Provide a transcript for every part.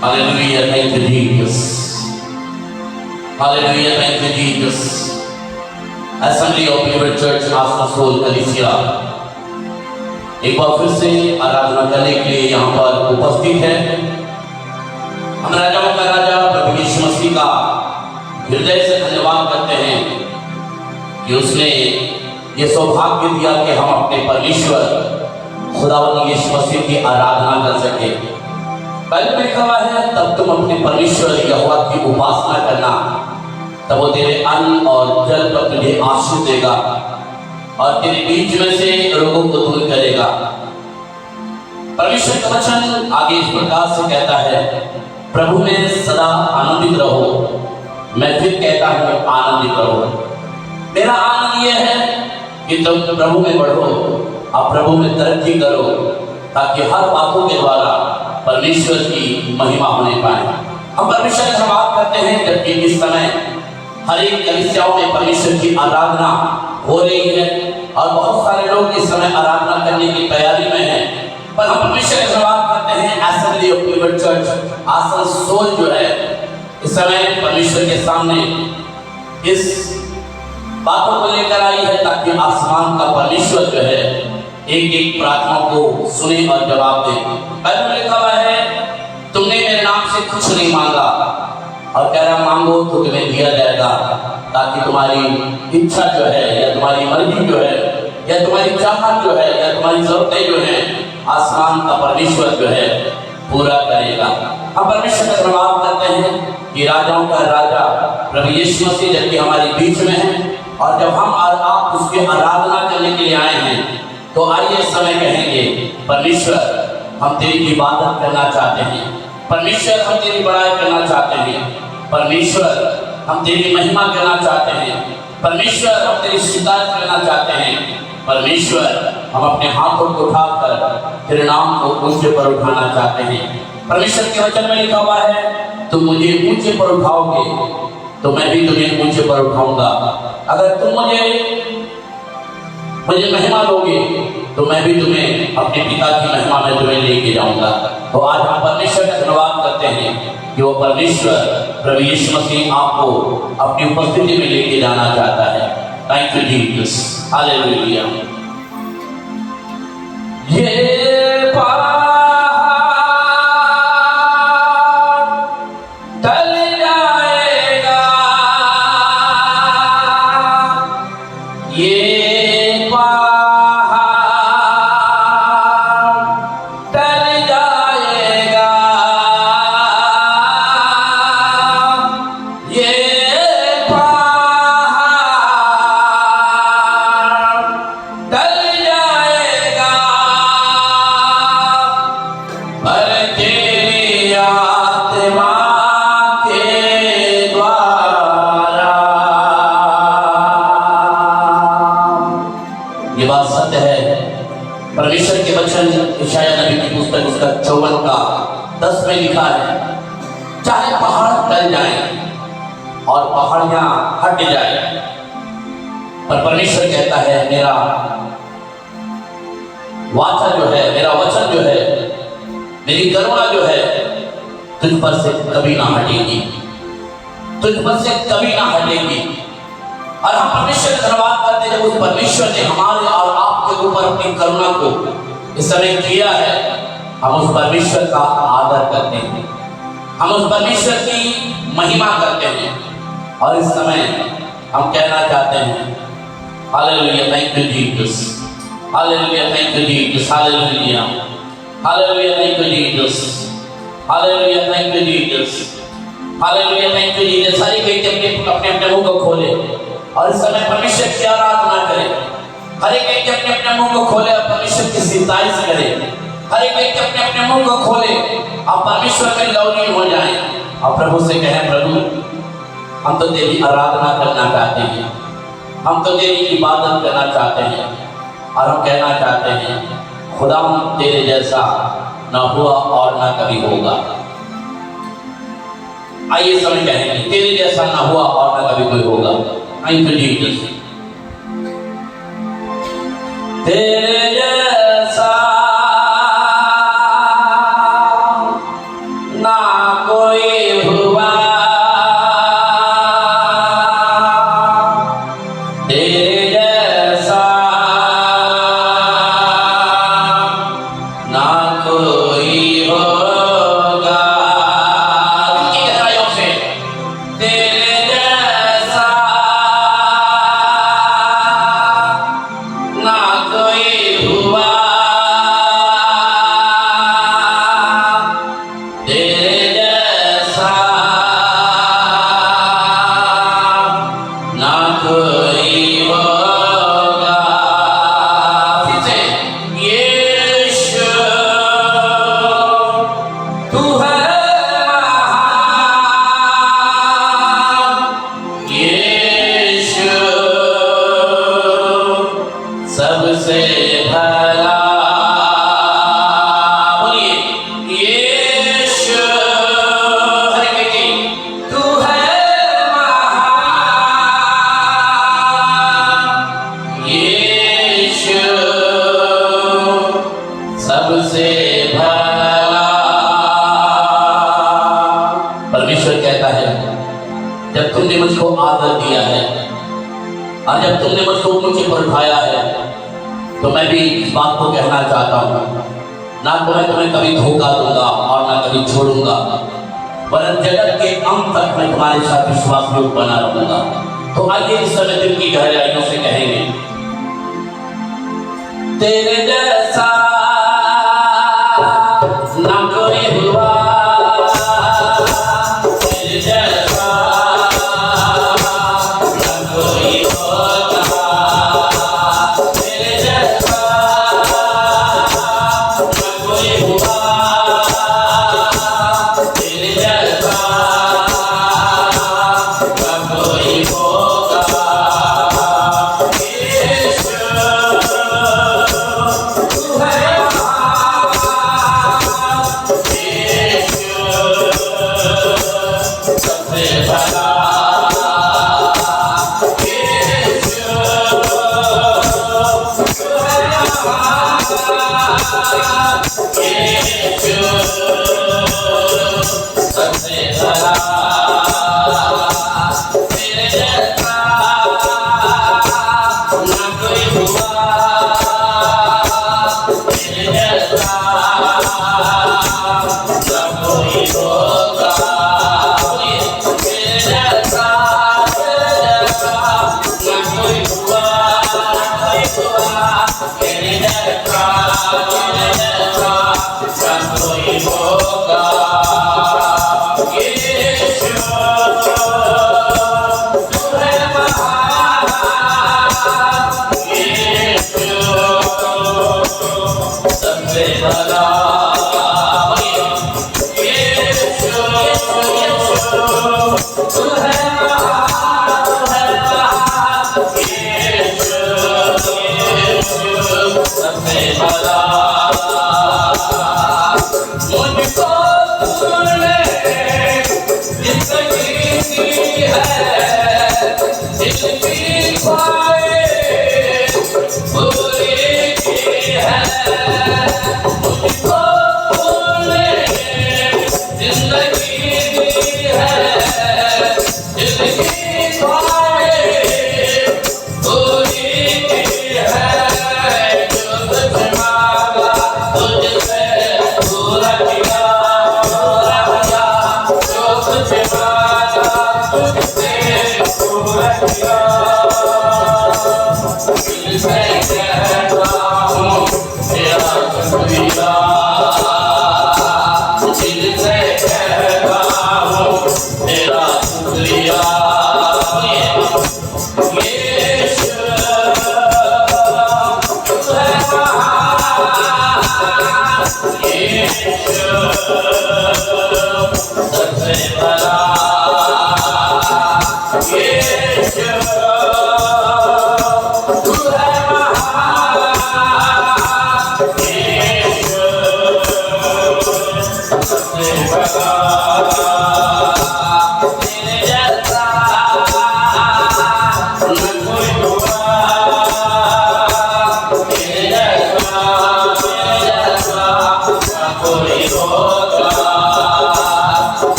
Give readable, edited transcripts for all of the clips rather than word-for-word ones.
Hallelujah, thank you Jesus. Hallelujah, thank you Jesus. Assembly of Believer Church Asansol कलीसिया एक बार फिर से आराधना करने के लिए यहाँ पर उपस्थित है। हम राजाओं का राजा प्रभु यीशु मसीह का हृदय से धन्यवाद करते हैं कि उसने ये सौभाग्य दिया कि हम अपने परमेश्वर खुदावंद यीशु मसीह की आराधना कर सके। पहले में लिखा हुआ है, तब तुम अपने परमेश्वर यहोवा की उपासना करना, तब वो तेरे अन्न और जल पर तुझे आशीष देगा और तेरे बीच में से रोगों को दूर करेगा। परमेश्वर का वचन आगे इस प्रकार से कहता है, प्रभु में सदा आनंदित रहो। मैं फिर कहता हूँ आनंदित रहो। मेरा आनंद यह है कि तुम प्रभु में बढ़ो और प्रभु में तरक्की करो, ताकि हर बातों के द्वारा परमेश्वर की महिमा होने पाए। हम परमेश्वर से बात करते हैं, जबकि इस समय हर एक कलीसियाओं में परमेश्वर की आराधना हो रही है और बहुत सारे लोग इस समय आराधना करने की तैयारी में हैं। पर हम परमेश्वर से बात करते हैं, assembly of believer church Asansol जो है इस समय परमेश्वर के सामने इस बातों को लेकर आई है, ताकि आसमान का परमेश्वर जो है एक एक प्रार्थना को सुने और जवाब दे। बाइबल में लिखा हुआ है, तुमने मेरे नाम से कुछ नहीं मांगा और कह रहा मांगो तो तुम्हें दिया जाएगा, ताकि तुम्हारी इच्छा जो है या तुम्हारी मर्जी जो है या तुम्हारी चाहत जो है या तुम्हारी जरूरतें जो है आसमान का परमेश्वर जो है पूरा करेगा। हम परमेश्वर का धन्यवाद करते हैं कि राजाओं का राजा प्रभु यीशु मसीह जबकि हमारे बीच में है, और जब हम और आप उसकी आराधना करने के लिए आए हैं तो आइए समय कहेंगे, परमेश्वर हम तेरी इबादत करना चाहते हैं, परमेश्वर हम तेरी बड़ाई करना चाहते हैं, परमेश्वर हम तेरी महिमा करना चाहते हैं, परमेश्वर हम तेरी शिकायत करना चाहते हैं, परमेश्वर हम अपने हाथों को उठाकर तेरे नाम को ऊंचे पर उठाना चाहते हैं। परमेश्वर के वचन में लिखा हुआ है, तुम मुझे ऊंचे पर उठाओगे तो मैं भी तुम्हें ऊंचे पर उठाऊंगा। अगर तुम मुझे महिमा दोगे तो मैं भी तुम्हें अपने पिता की महिमा में तुम्हें लेके जाऊंगा। तो आज हम परमेश्वर का धन्यवाद करते हैं कि वो परमेश्वर प्रभु यीशु मसीह आपको अपनी उपस्थिति में लेके जाना चाहता है। Thank you Jesus, hallelujah. ये पहाड़ टल जाएगा, ये परमेश्वर के वचन यशायाह नबी की पुस्तक उसका 54 का 10 में लिखा है, चाहे पहाड़ टल जाए और पहाड़ियां हट जाए, पर परमेश्वर कहता है मेरा वाचा जो है, मेरा वचन जो है, मेरी करुणा जो है तुझ पर से कभी ना हटेगी, तुझ पर से कभी ना हटेगी। और हम परमेश्वर का धन्यवाद करते हैं, जब उस परमेश्वर ने हमारे और आपके ऊपर अपनी करुणा को इस समय किया है, हम उस परमेश्वर का आदर करते हैं, हम उस परमेश्वर की महिमा करते हैं। और इस समय हम कहना चाहते हैं, hallelujah, thank you Jesus, hallelujah, thank you Jesus, hallelujah, hallelujah, thank you Jesus, hallelujah, thank you Jesus, hallelujah, thank you Jesus. सारी कहीं अपने अपने मुंह को खोले और इस समय परमेश्वर की आराधना करें। हर एक अपने अपने मुंह को खोले और परमेश्वर की सितारिश करें। हर एक अपने अपने मुंह को खोले और परमेश्वर में लौलीन हो जाएं और प्रभु से कहें, प्रभु हम तो तेरी आराधना करना चाहते हैं, हम तो तेरी इबादत करना चाहते हैं, और हम कहना चाहते हैं खुदा तेरे जैसा ना हुआ और ना कभी होगा। आइए समय कहेंगे, तेरे जैसा ना हुआ और ना कभी कोई होगा। Thank you Jesus. तेरे जैसा ना तुमने मुझको आदर दिया है और जब तुमने मुझको ऊंचे पर उठाया है तो मैं भी इस बात को कहना चाहता हूँ, ना तो मैं तुम्हें कभी धोखा दूंगा और ना कभी छोड़ूंगा, वरन जगत के अंत तक मैं तुम्हारे साथ विश्वास योग बना रहूंगा। तो आइए इस समय दिल की गहराइयों से कहेंगे, तेरे जैसा ना कोई हुआ, तेरे जैसा ना कोई होगा, तेरे जैसा ना कोई हुआ, तेरे जैसा ना कोई होगा। तेरे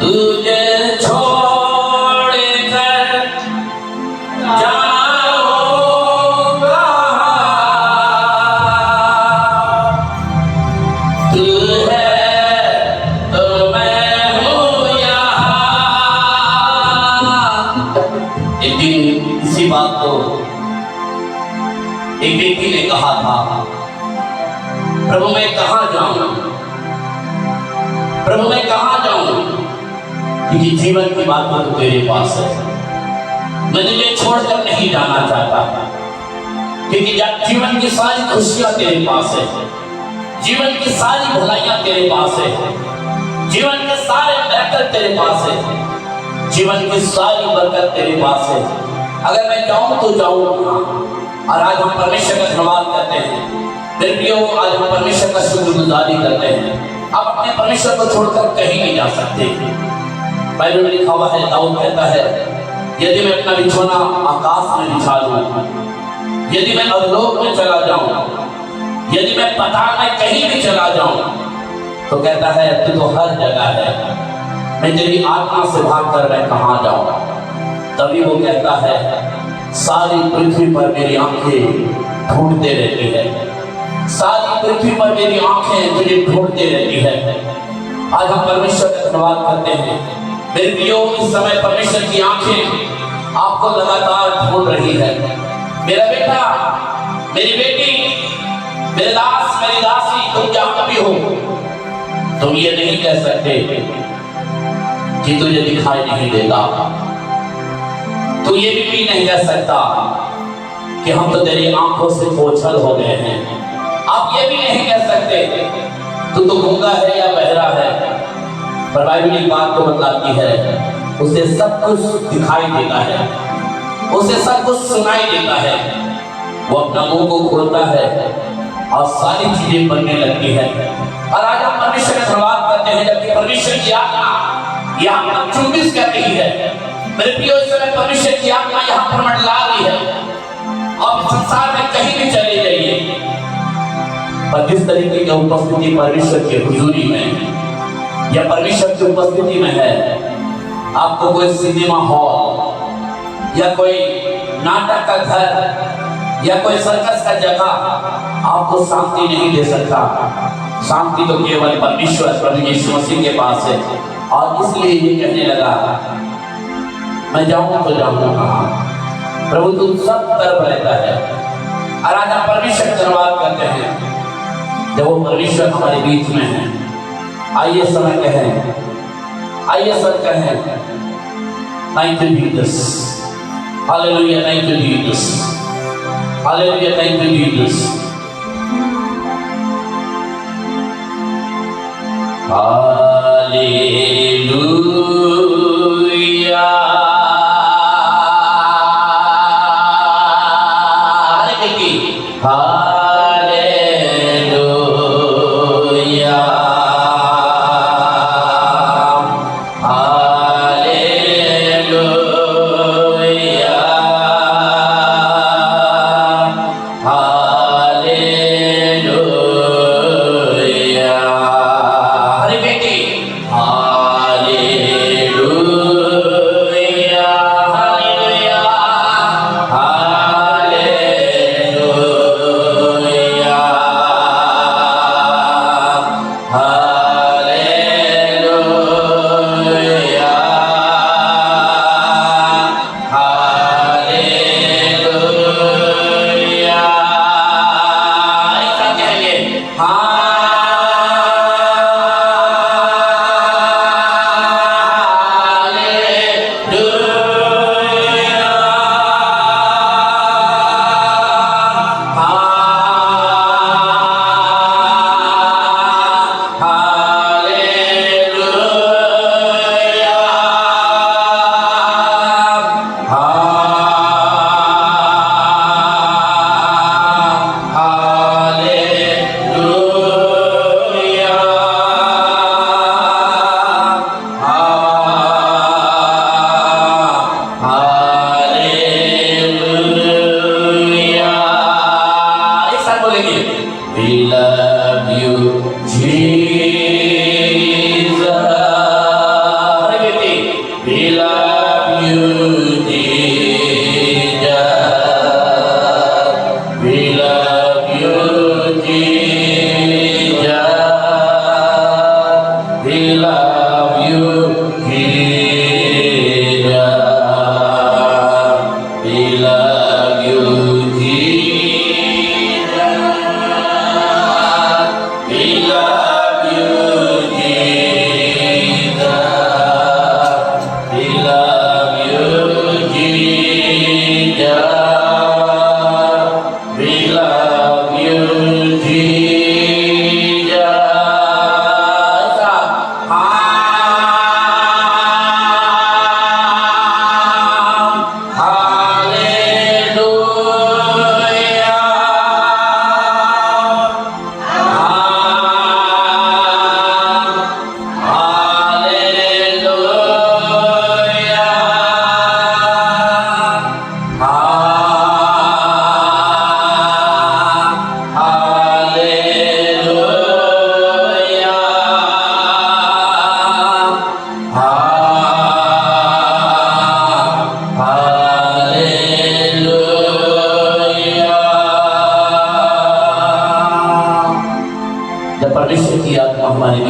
तुझे छोड़ कर जाऊंगा, तू है प्रभु मैं कहाँ जाऊं, प्रभु मैं कहाँ जाऊं, क्योंकि जीवन की बात तो तेरे पास है। मैं तुझे छोड़कर नहीं जाना चाहता, क्योंकि जीवन की सारी खुशियां तेरे पास है, जीवन की सारी भलाइयां तेरे पास है, जीवन के सारे बरकत तेरे पास है, जीवन की सारी बरकत तेरे पास है। अगर मैं जाऊं तो जाऊं कहां। और आज हम परमेश्वर का धन्यवाद करते हैं मेरे प्रियो, आज हम परमेश्वर का शुक्रगुजारी करते हैं। आप अपने परमेश्वर को छोड़कर कहीं नहीं जा सकते। बाइबल में लिखा हुआ है, दाऊद कहता है, यदि मैं अपना बिछौना आकाश में बिछा लूं, यदि मैं अधोलोक में चला जाऊं, यदि मैं पाताल में कहीं भी चला जाऊं, तो कहता है तू तो हर जगह है, मैं तेरी आत्मा से भागकर मैं कहां जाऊं। तभी वो कहता है, सारी पृथ्वी पर मेरी आंखें ढूंढते रहती है, सारी पृथ्वी पर मेरी आंखें तुझे ढूंढते रहती है। आज हम परमेश्वर का धन्यवाद करते हैं मेरे प्रियो, इस समय परमेश्वर की आंखें आपको लगातार ढूंढ रही है। मेरा बेटा, मेरी बेटी, मेरे दास, मेरी दासी, तुम जहां भी हो, तुम ये नहीं कह सकते कि तुझे दिखाई नहीं देता। तू ये भी नहीं कह सकता कि हम तो तेरी आंखों से ओझल हो गए हैं। आप ये भी नहीं कह सकते तू तो गूंगा है या बहरा है। पर बाइबल एक बात को बताती है, उसे सब कुछ दिखाई देता है, उसे सब कुछ सुनाई देता है। वो अपना मुंह को खोलता है और सारी चीजें बनने लगती है। और आज हम परमेश्वर का धन्यवाद करते हैं, जबकि परमेश्वर की आत्मा यहाँ पर चुंबिश कर रही है। मेरे प्रियो, इस समय परमेश्वर की आत्मा यहाँ पर मंडला रही है। और संसार में कहीं भी चले जाइए, पर जिस तरीके की उपस्थिति परमेश्वर की हुजूरी में या परमेश्वर की उपस्थिति में है, आपको कोई सिनेमा हॉल या कोई नाटक का घर या कोई सर्कस का जगह आपको शांति नहीं दे सकता। शांति तो केवल परमेश्वर प्रभु यीशु मसीह के पास है। और इसलिए ये कहने लगा, मैं जाऊं तो जाऊं कहां, प्रभु तू सब तरफ रहता है। और आज हम परमेश्वर का धन्यवाद करते हैं जब वो परमेश्वर हमारे बीच में है। आइए समय कहें, आइए सब कहें, thank you Jesus, hallelujah, thank you Jesus, hallelujah, thank you Jesus, hallelujah,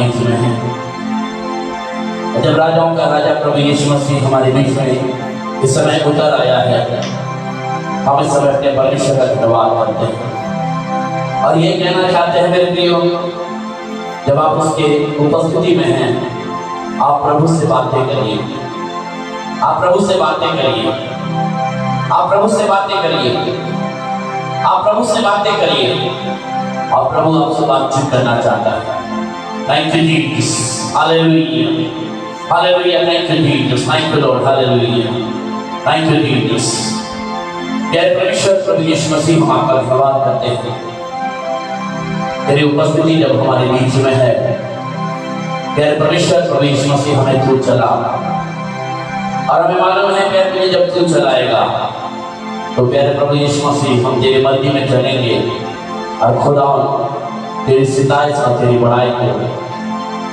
बीच में है। और जब राजाओं का राजा प्रभु यीशु मसीह हमारे बीच में इस समय उतर आया है, हम इस समय अपने परमेश्वर का धन्यवाद करते हैं और ये कहना चाहते हैं मेरे प्रियो, जब आप उसके उपस्थिति में हैं, आप प्रभु से बातें करिए, आप प्रभु से बातें करिए, आप प्रभु से बातें करिए, आप प्रभु से बातें करिए और प्रभु आपसे बातचीत करना चाहता है। Thank you Jesus, hallelujah, hallelujah, thank you Jesus, thank you Lord, hallelujah, thank you Jesus. प्यारे परमेश्वर प्रभु यीशु मसीह, हम आपका धन्यवाद करते हैं। तेरी उपस्थिति जब हमारे बीच में है, प्यारे परमेश्वर प्रभु यीशु मसीह हमें तू चला और हमें मालूम है प्यारे जब तू चलाएगा तो प्यारे प्रभु यीशु मसीह हम तेरी मर्जी में चलेंगे और खुदा तेरी सिताइश और तेरी बड़ाई को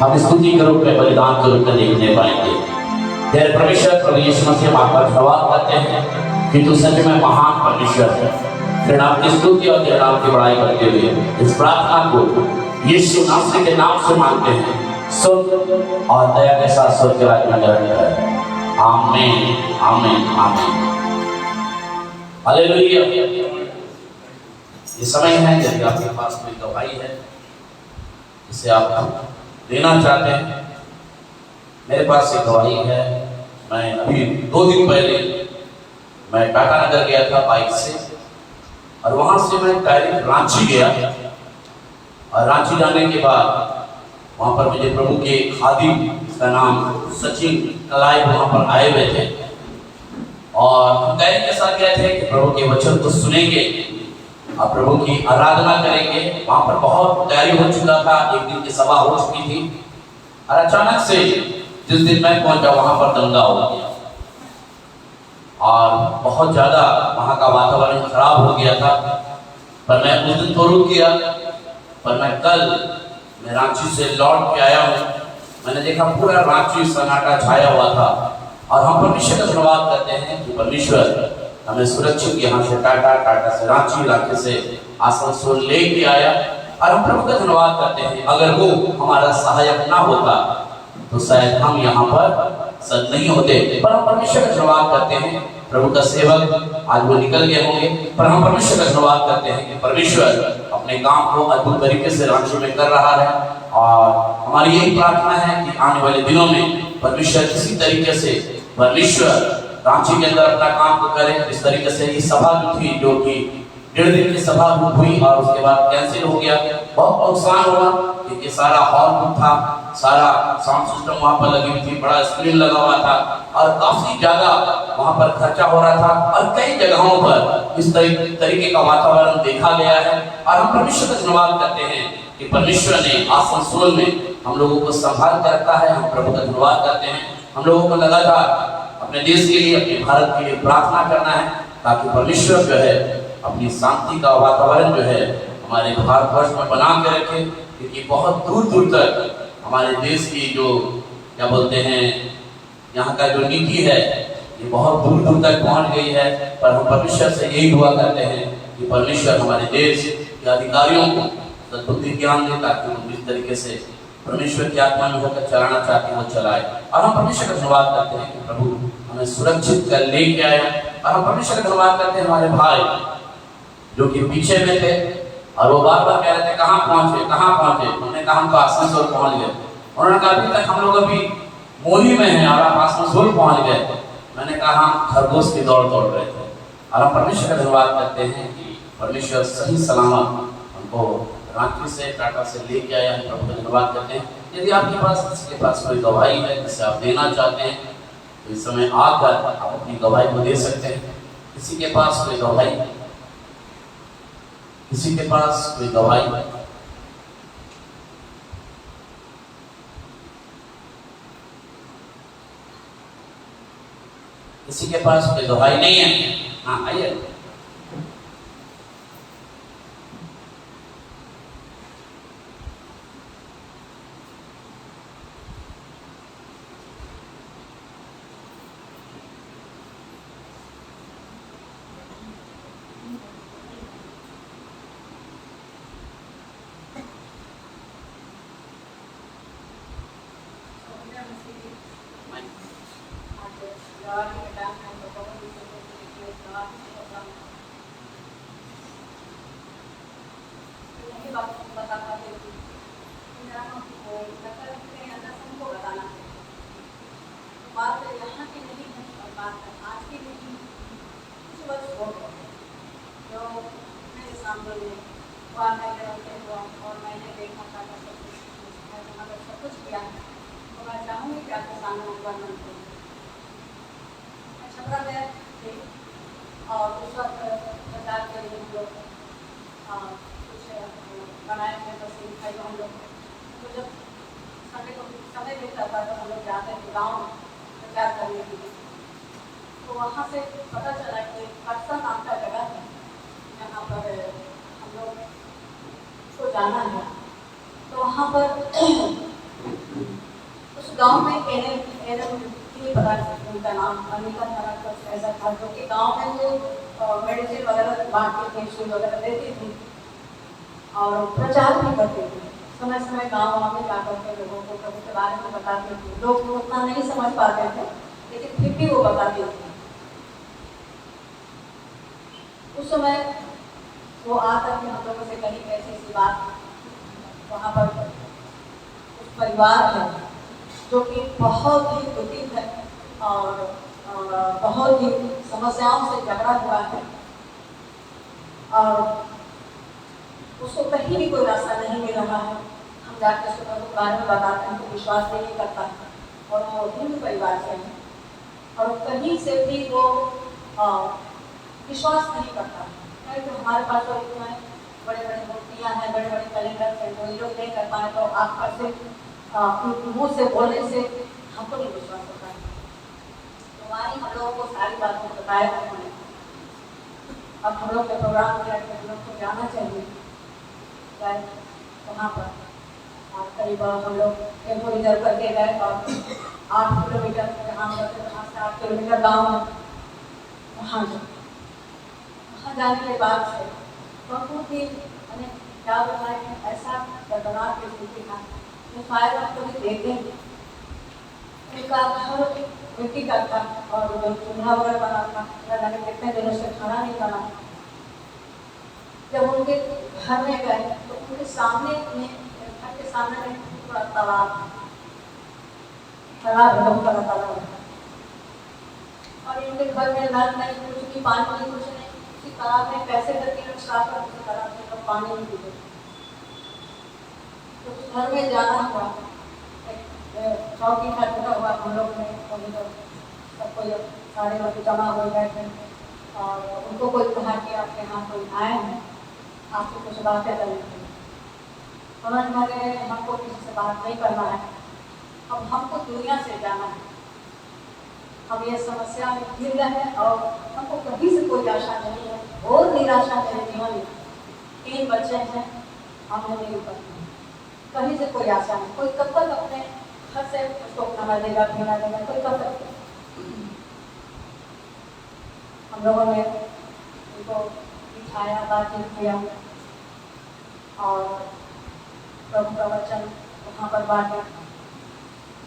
हम स्तुति के रूप में, बलिदान के रूप में देखने पाएंगे। प्यारे परमेश्वर प्रभु यीशु मसीह हम आपका धन्यवाद करते हैं कि तू सच में महान परमेश्वर है। तेरे नाम की स्तुति और तेरे नाम की बड़ाई करते हुए इस प्रार्थना को यीशु नासरी के नाम से मांगते हैं, सुन और दया के साथ स्वर्ग के राज्य में ग्रहण कर। आमीन, आमीन, आमीन, हालेलुया। ये समय है, यदि आपके पास कोई गवाही है जिसे आप देना चाहते हैं। मेरे पास एक गवाही है। मैं अभी 2 दिन पहले मैं टाटा नगर गया था बाइक से और वहां से मैं डायरेक्ट रांची गया और रांची जाने के बाद वहां पर मुझे प्रभु के खादिम, इसका नाम सचिन कलाई, वहां पर आए हुए थे और हम तैयारी के साथ गए थे कि प्रभु के वचन को सुनेंगे और प्रभु की आराधना करेंगे। वहां पर बहुत तैयारी हो चुका था, एक दिन की सभा हो चुकी थी और अचानक से जिस दिन मैं पहुंचा वहां पर दंगा हो गया और बहुत ज्यादा वहां का वातावरण खराब हो गया था। पर मैं उस दिन तो रुक गया, पर मैं कल मैं रांची से लौट के आया हूँ। मैंने देखा पूरा रांची सन्नाटा छाया हुआ था और हम परमेश्वर का धन्यवाद करते हैं कि परमेश्वर हमें सुरक्षित यहाँ से टाटा से रांची इलाके से आसनसोल लेके आया और हम प्रभु का धन्यवाद करते हैं। अगर वो हमारा सहायक ना होता तो शायद हम यहाँ पर सद नहीं होते, पर हम परमेश्वर का धन्यवाद करते हैं। प्रभु का सेवक आज वो निकल गए होंगे, पर हम परमेश्वर का धन्यवाद करते हैं कि परमेश्वर अपने काम को अद्भुत तरीके से रांची में कर रहा है और हमारी यही प्रार्थना है कि आने वाले दिनों में परमेश्वर किसी तरीके से परमेश्वर रांची के अंदर अपना काम को करे। इस तरीके से ये सभा जो थी, जो कि 1.5 दिन की सभा हुई और उसके बाद कैंसिल हो गया, बहुत नुकसान हुआ क्योंकि सारा हॉल बुक था, सारा साउंड सिस्टम वहां पर लगी हुई थी, बड़ा स्क्रीन लगा हुआ था और काफी ज्यादा वहां पर खर्चा हो रहा था और कई जगहों पर इस तरीके का वातावरण देखा गया है। और हम परमेश्वर का धन्यवाद करते हैं कि परमेश्वर ने आसनसोल में हम लोगों को संभाल कर रखा है। हम प्रभु का धन्यवाद करते हैं। हम लोगों को लगातार अपने देश के लिए, अपने भारत के लिए प्रार्थना करना है ताकि परमेश्वर जो है अपनी शांति का वातावरण जो है हमारे भारतवर्ष में बना के रखे, क्योंकि बहुत दूर दूर तक हमारे देश की जो क्या बोलते हैं यहाँ का जो नीति है ये बहुत दूर दूर तक पहुँच गई है। पर हम परमेश्वर से यही दुआ करते हैं कि परमेश्वर हमारे देश के अधिकारियों को सद्बुद्धि ज्ञान दे ताकि वो इस तरीके से परमेश्वर की आत्मा में होकर चलाना चाहते हैं वो चलाए। और हम परमेश्वर का धन्यवाद करते हैं कि प्रभु हमें सुरक्षित कर लेके आया। और हम परमेश्वर का धन्यवाद करते हैं हमारे भाई जो कि पीछे में थे और वो बार बार कह रहे थे कहाँ पहुंचे, कहाँ पहुंचे। हमने कहा हम तो आसनसोल पहुंच गए। उन्होंने कहा अभी तक हम लोग अभी मोली में हैं और आप आसनसोल पहुंच गए। मैंने कहा हम खरगोश की दौड़ दौड़ रहे थे। और हम परमेश्वर का धन्यवाद करते हैं कि परमेश्वर सही सलामत हमको रांची से टाटा से लेके आया। हम प्रभु का धन्यवाद करते हैं। यदि आपके पास किसी के पास कोई गवाही है जिसे आप देना चाहते हैं तो इस समय आकर आप अपनी गवाही को दे सकते हैं। किसी के पास कोई गवाही, किसी के पास कोई गवाही, किसी के पास कोई गवाही नहीं है? हाँ आइए। आज जवानी का टाइम है तो बहुत ही जवानी से प्रोग्राम नहीं बात बता पाते थे को बताना चाहिए। बात यहाँ की नहीं है और बात आज की नहीं है, कुछ वर्ष हो गए जो मेरे सामने हुआ करते हुआ और मैंने देखा था अगर सब कुछ किया है तो मैं चाहूँगी कि आपके सामने वर्णन करूँ। छपरा में थे और उस वक्त सरकार के लिए हम लोग कुछ बनाए थे तस्वीर दिखाई हम लोग तो जब समय मिलता था तो हम लोग जाते थे गाँव में प्रचार करने के लिए। तो वहाँ से पता चला कि परसा नाम का जगह है जहाँ पर हम लोग को जाना है। तो वहाँ पर उस गांव में पता उनका नाम अनिता थाना कुछ ऐसा था जो कि गांव में वो मेडिसिन वगैरह बांटती थी, सुई वगैरह देती थी और प्रचार भी करती थी। समय समय गाँव में जाकर के लोगों को प्रभु के बारे में बताती थी। लोग उतना नहीं समझ पाते थे लेकिन फिर भी वो बताती थी। उस समय वो आकर के हम लोगों से कहीं ऐसी ऐसी बात वहाँ पर उस परिवार है जो कि बहुत ही दुखित है और बहुत ही समस्याओं से झगड़ा हुआ है और उसको कहीं भी कोई रास्ता नहीं मिल रहा है। हम जाकर उसको प्रभु के बारे में बताते हैं तो विश्वास नहीं करता है और वो हिंदू परिवार से है और कहीं से भी वो विश्वास नहीं करता है। तो हमारे पास तो इतना बड़े बड़े मूर्तियाँ हैं, बड़े बड़े कैलेंडर हैं, जो लोग नहीं कर पाए तो आप पर से मुँह से बोलने से हमको नहीं विश्वास होता है। तो हमारी हम लोगों को सारी बातों को बताया उन्होंने। अब हम लोग के प्रोग्राम में हम लोग को जाना चाहिए वहाँ पर और करीब हम लोग टेम्पो रिजर्व करके गए और 8 किलोमीटर जहाँ से 8 किलोमीटर गाँव है वहाँ जाने के बाद से बहुत ही मैंने क्या बताया कि ऐसा दर्दनाक स्थिति था जो शायद आप कभी देखे उनका घर मिट्टी का था और जो चूल्हा वगैरह बना था मैंने कितने दिनों से खाना नहीं बना। जब उनके घर में गए तो उनके सामने घर के सामने में पूरा तालाब बहुत बड़ा तालाब है और इनके घर में नल नहीं, कुछ नहीं, पानी नहीं, कुछ नहीं। उसी तालाब में कैसे करके लोग साफ कर उसी तालाब में लोग पानी नहीं पीते। तो उस घर में जाना हुआ चौकी था टूटा हुआ हम लोग में सब कोई सारे लोग जमा हो गए थे और उनको कोई कहा कि आपके यहाँ कोई आए हैं आपसे कुछ बातें करनी थी। उन्होंने कहा हमको किसी से बात नहीं करना है, अब हमको दुनिया से जाना है, हम ये समस्या में घिर रहे हैं और हमको कहीं से कोई आशा नहीं है, और निराशा मेरे जीवन में। 3 बच्चे हैं, हम नहीं निकल पाते, कहीं से कोई आशा नहीं। कोई कब तक अपने घर से उसको खाना देगा पीना देगा, कोई कब तक। हम लोगों ने उनको बिठाया, बातचीत किया और प्रभु का वचन वहाँ पर बांटा,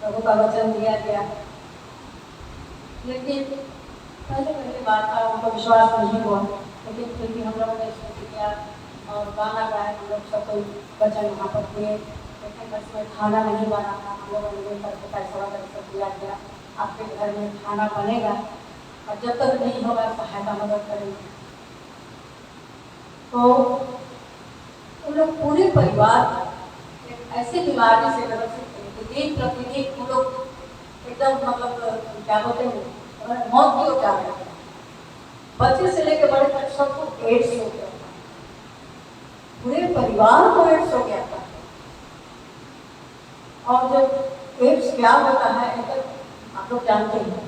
प्रभु का वचन दिया गया। लेकिन पहले बात था उनको विश्वास नहीं हुआ, लेकिन फिर भी हम लोगों ने स्तुति किया और गाना गाया। हम लोग सब कोई वचन वहाँ पर दिए, लेकिन बस में खाना नहीं बना था। हम लोगों ने मिलकर के पैसा वगैरह सब दिया गया, आपके घर में खाना बनेगा और जब तक नहीं होगा सहायता मदद करेंगे। तो उन लोग पूरे परिवार ऐसे बीमारी से ग्रसित थे कि दिन प्रतिदिन उन लोग एकदम मतलब क्या बोलते हैं मौत की ओर जा रहे थे। बच्चे से लेकर बड़े तक सबको एड्स हो गया था, पूरे परिवार को एड्स हो गया था। और जब एड्स क्या होता है आप लोग जानते हैं।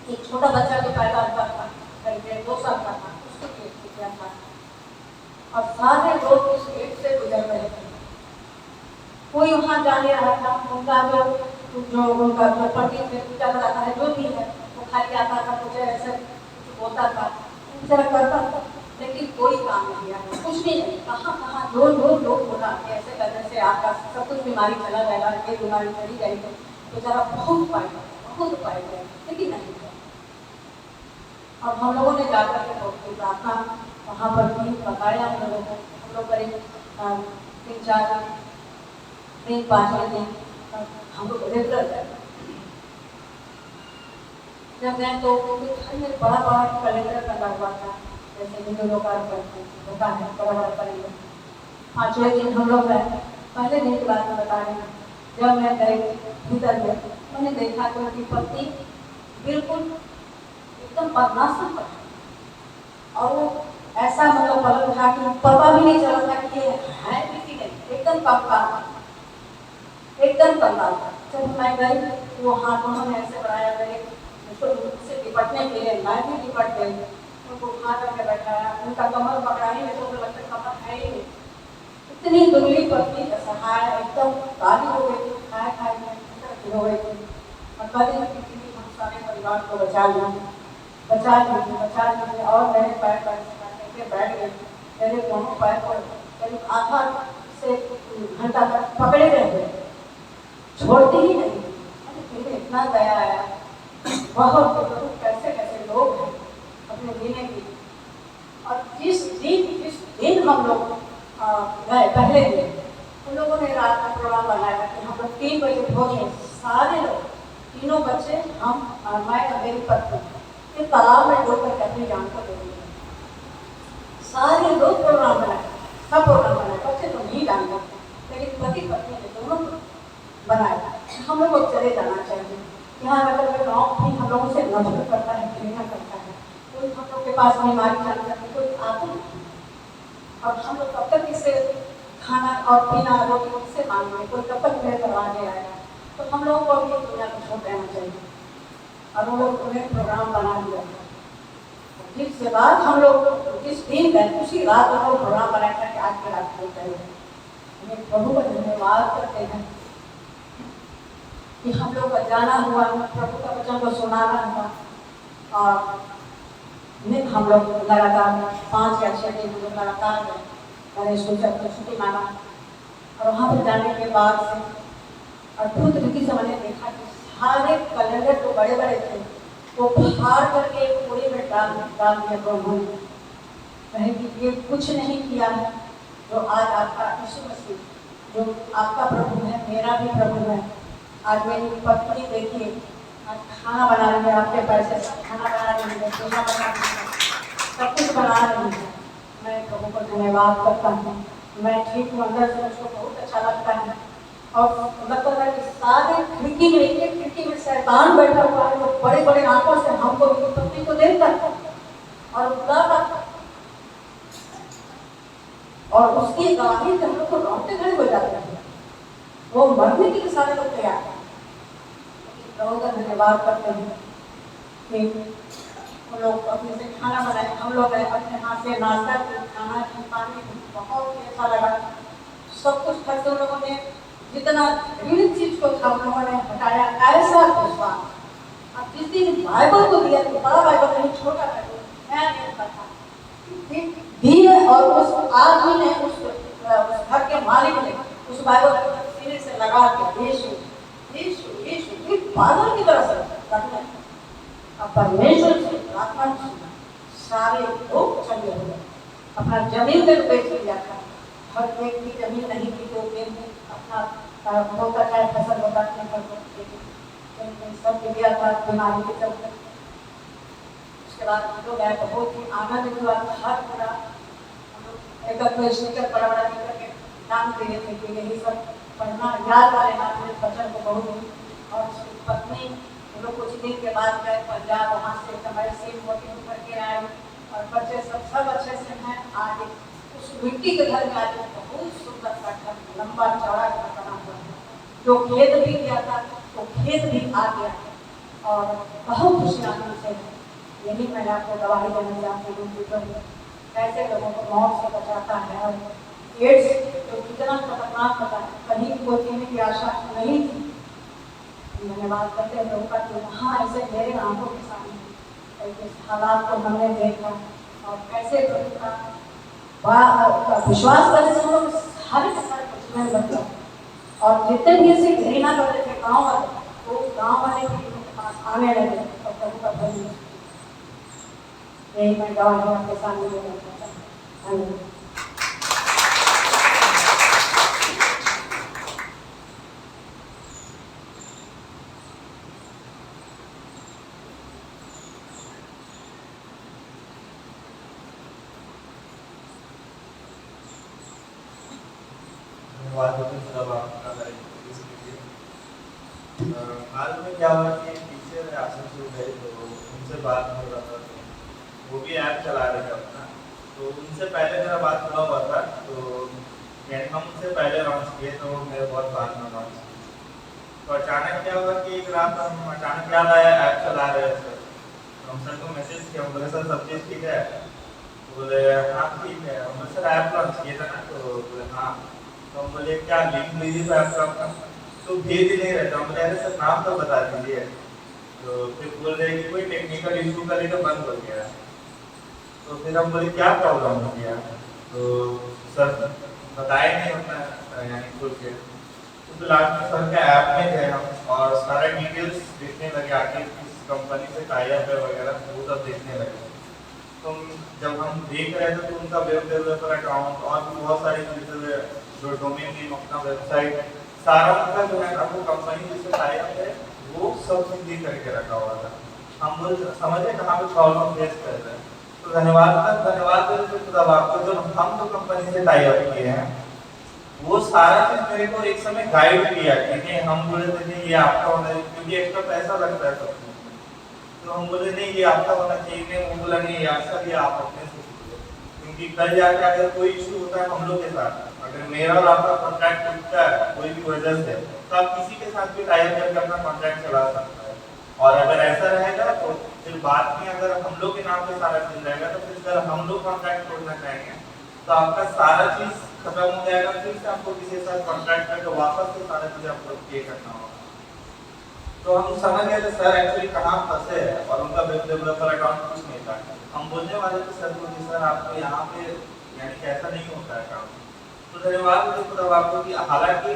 एक छोटा बच्चा जो पैदा होता था करीब 2 साल का था, उसको एड्स हो गया था और सारे लोग उस एड्स से गुजर रहे थे। कोई वहाँ जाने रहा था, उनका जो उनका जो पति चल रहा है जो भी है वो खाली आता था, मुझे ऐसे कुछ बोलता था, जरा करता था, लेकिन कोई काम नहीं किया, कुछ भी नहीं। कहाँ लोग बोला कि ऐसे करने से आपका सब कुछ बीमारी चला जाएगा, ये बीमारी चली जाएगी। बेचारा बहुत उपाय गए लेकिन नहीं गया। और हम लोगों ने जाकर के बहुत प्रार्थना वहाँ पर भी बताया हम लोगों को। हम लोग करीब 3-4 दिन 5वें दिन हम लोग रेगुलर गए। जब गए तो घर में बड़ा कैलेंडर लगा हुआ था, जैसे हिंदू लोग होता है बड़ा कैलेंडर। 5वें दिन हम लोग गए। पहले दिन की बात में बता रही हूँ, जब मैं गई भीतर में मैंने देखा कि उनकी पत्नी बिल्कुल एकदम बदमाशन पर और वो ऐसा मतलब पलक उठा कि पता भी नहीं चला था कि ये है किसी नहीं, एकदम कंगाल था। जब मैं गई तो वो हाथ उन्होंने ऐसे बढ़ाया गए उससे निपटने के लिए, मैं भी निपट गई। उनको उठा करके बैठाया, उनका कमर पकड़ा ही नहीं तो लगता कमर है ही नहीं। इतनी दुबली पत्नी असहाय एकदम काली हो गई थी, खाए हो गई थी। और कभी हम सारे परिवार को बचा ली और मेरे पैर से बैठ गए। मेरे दोनों पैर को करीब आधा से घंटा तक पकड़े रहे, छोड़ती ही नहीं। फिर इतना दया आया, बहुत कैसे लोग हैं अपने जीने की। और जिस दिन हम लोग गए पहले दिन उन लोगों ने रात का प्रोग्राम बनाया कि हम लोग 3 बजे भोर में सारे लोग, तीनों बच्चे, हम मैं और मेरी पत्नी इस तालाब में डूब करके अपनी जान को दे दिया। सारे लोग प्रोग्राम बनाए, सब प्रोग्राम बनाए, बच्चे तो नहीं जानते लेकिन पति पत्नी ने दोनों बनाया। हम लोग को चले जाना चाहिए। यहाँ अगर गाँव भी हम लोगों से नफरत करता है, घृणा करता है, कोई हम लोग के पास बीमारी जानता है, कोई आते नहीं। और हम लोग कब तक इसे खाना और पीना रोटी किससे मांगेंगे, कोई कब तक मेरे करवाने आएगा। तो हम लोगों को भी दुनिया को छोड़ देना चाहिए। और वो लोग उन्हें प्रोग्राम बना दिया। जिसके बाद हम लोग जिस दिन गए उसी रात हम लोग प्रोग्राम बनाया था कि आज के रात को करेंगे। हमें प्रभु का धन्यवाद करते हैं कि हम लोग का जाना हुआ, प्रभु का वचन को सुनाना हुआ। और हम लोग लगातार 5 या 6 दिन हम लोग लगातार गए। मैंने सोचा तो छुट्टी मांगा और वहाँ पर जाने के बाद से अद्भुत रीति से मैंने देखा कि सारे कैलेंडर तो बड़े थे, वो फाड़ करके एक पूरी में डाल दिया प्रभु ने। कहे कि ये कुछ नहीं किया है जो आज आपका यीशु मसीह, जो आपका प्रभु है, मेरा भी प्रभु है। आज मेरी पत्नी देखिए, आज खाना बना रही है, आपके पैसे से खाना बना रही है, सोना बना रही है, सब कुछ बना रही है। मैं प्रभु को धन्यवाद करता हूँ। मैं ठीक हूँ, अंदर से मुझको बहुत अच्छा लगता है। और लगता है कि सारे खिड़की में, एक खिड़की में शैतान बैठा हुआ है, वो बड़े आंखों से हमको, मेरी पत्नी को देखता है और बुलाता और उसकी गवाही से हम लोग को रोंगटे खड़े हो जाते हैं। वो मरने के लिए सारे लोग तैयार हैं। प्रभु का धन्यवाद करते हैं कि हम लोग अपने से खाना बनाए, हम लोग अपने हाथ से नाश्ता खाना पानी बहुत ही अच्छा लगा। सब कुछ करके उन लोगों ने जितना घृणित चीज को था उन लोगों ने हटाया। ऐसा विश्वास। अब जिस दिन बाइबल को दिया तो बड़ा बाइबल नहीं, छोटा बाइबल नया नियम का था दिए। और उस आदमी ने, उस घर के मालिक ने उस बाइबल को सिरे से लगा के यीशु पागल की तरह से करना। अब परमेश्वर से प्रार्थना की, सारे लोग चले हुए। अपना जमीन तक बेच दिया था। हर एक की जमीन नहीं थी तो अपना होता है फसल होता है, सब दिया था बीमारी के चलते। उसके बाद हम लोग आए, बहुत ही आनंद हुआ। हर पूरा हम लोग एक स्टिकर बड़ा लेकर के नाम दे रहे थे कि यही सब पढ़ना याद वाले नाम मेरे बच्चों को बहुत ही। और पत्नी हम लोग कुछ दिन के बाद गए पंजाब, वहाँ से हमारे सीट वोटिंग करके आए और बच्चे सब अच्छे से हैं। आज उस मिट्टी के घर में आज बहुत सुंदर सा घर, लंबा चौड़ा घर बना हुआ है। जो खेत भी गया था तो खेत भी आ गया और बहुत खुशी आनंद से है। यही मैं आपको गवाही देना चाहती हूँ कि कैसे लोगों को मौत से बचाता है। और एड्स जो कितना खतरनाक होता है, कहीं को जीने की आशा नहीं थी। धन्यवाद करते हैं लोगों का कि वहाँ ऐसे मेरे आंखों के सामने हालात को हमने देखा और कैसे प्रभु का विश्वास करने से हम लोग सारे के सारे बचने बदला। और जितने भी ऐसे घृणा करते थे गाँव वाले, वो गांव वाले भी उनके पास आने लगे और प्रभु का भजन यही मैं गवाही आपके सामने देना चाहता हूँ। हाल में क्या हुआ कि टीचर आशीष हो गए तो उनसे बात हो रहा था, वो भी ऐप चला रहे थे अपना, तो उनसे पहले मेरा बात हुआ था, तो हम उनसे पहले लॉन्च किए तो मेरे बहुत बाद में लॉन्च किए। तो अचानक क्या हुआ कि एक रात हम अचानक याद आया ऐप चला रहे थे, तो हम सर को मैसेज किया, बोले सर सब चीज़ ठीक है? बोले हाँ ठीक है। हम सर ऐप लॉन्च किए थे ना? तो बोले हाँ। तो हम बोले क्या लिंक भेजिए तो ऐप का, तो भेज ही नहीं रहे थे। हम बोले अरे सर नाम तो बता दीजिए। तो फिर बोल रहे कि कोई टेक्निकल इशू का लेकर बंद हो गया। तो फिर हम बोले क्या प्रॉब्लम हो गया? तो सर बताए नहीं अपना यानी खुल के। तो फिर लास्ट में सर के ऐप में गए हम और सारा डिटेल्स देखने लगे, आगे किस कंपनी से टाई अप है वगैरह वो सब देखने लगे। तो जब हम देख रहे थे तो उनका वेब डेवलपर अकाउंट और भी बहुत सारी चीज़ें, जो डोमेन नेम, अपना वेबसाइट, सारा उनका जो है आपको कंपनी जिससे टाई अप है वो सब चीज़ दी करके रखा हुआ था। हम बोल समझे कहाँ पे प्रॉब्लम फेस कर रहे हैं। तो धन्यवाद तब आपको जो हम तो कंपनी से टाई अप किए हैं वो सारा चीज़ मेरे को एक समय गाइड किया कि नहीं, हम बोले थे नहीं ये आपका होना चाहिए क्योंकि एक्स्ट्रा पैसा लगता है सब। तो हम बोले नहीं ये आपका होना चाहिए, नहीं वो बोला नहीं यार सर ये आप अपने से कीजिए, क्योंकि कल जाके अगर कोई इशू होता है हम लोग के साथ, अगर मेरा और आपका कॉन्ट्रैक्ट टूटता है कोई भी वजह से, तो आप किसी के साथ भी टाई अप करके अपना कॉन्ट्रैक्ट चला सकता है। और अगर ऐसा रहेगा तो फिर बाद में अगर हम लोग के नाम पे सारा चीज रहेगा तो फिर अगर हम लोग कॉन्ट्रैक्ट तोड़ना चाहेंगे तो आपका सारा चीज खत्म हो जाएगा, फिर से आपको किसी के साथ कॉन्ट्रैक्ट करके वापस से सारा चीज आपको पे करना होगा। तो हम समझ गए थे सर एक्चुअली कहाँ फंसे हैं और उनका वेब डेवलपर अकाउंट कुछ नहीं था। हम बोलने वाले थे सर को कि सर आपको यहाँ पे यानी कि ऐसा नहीं होता है काम। तो धन्यवाद तब आपको कि हालांकि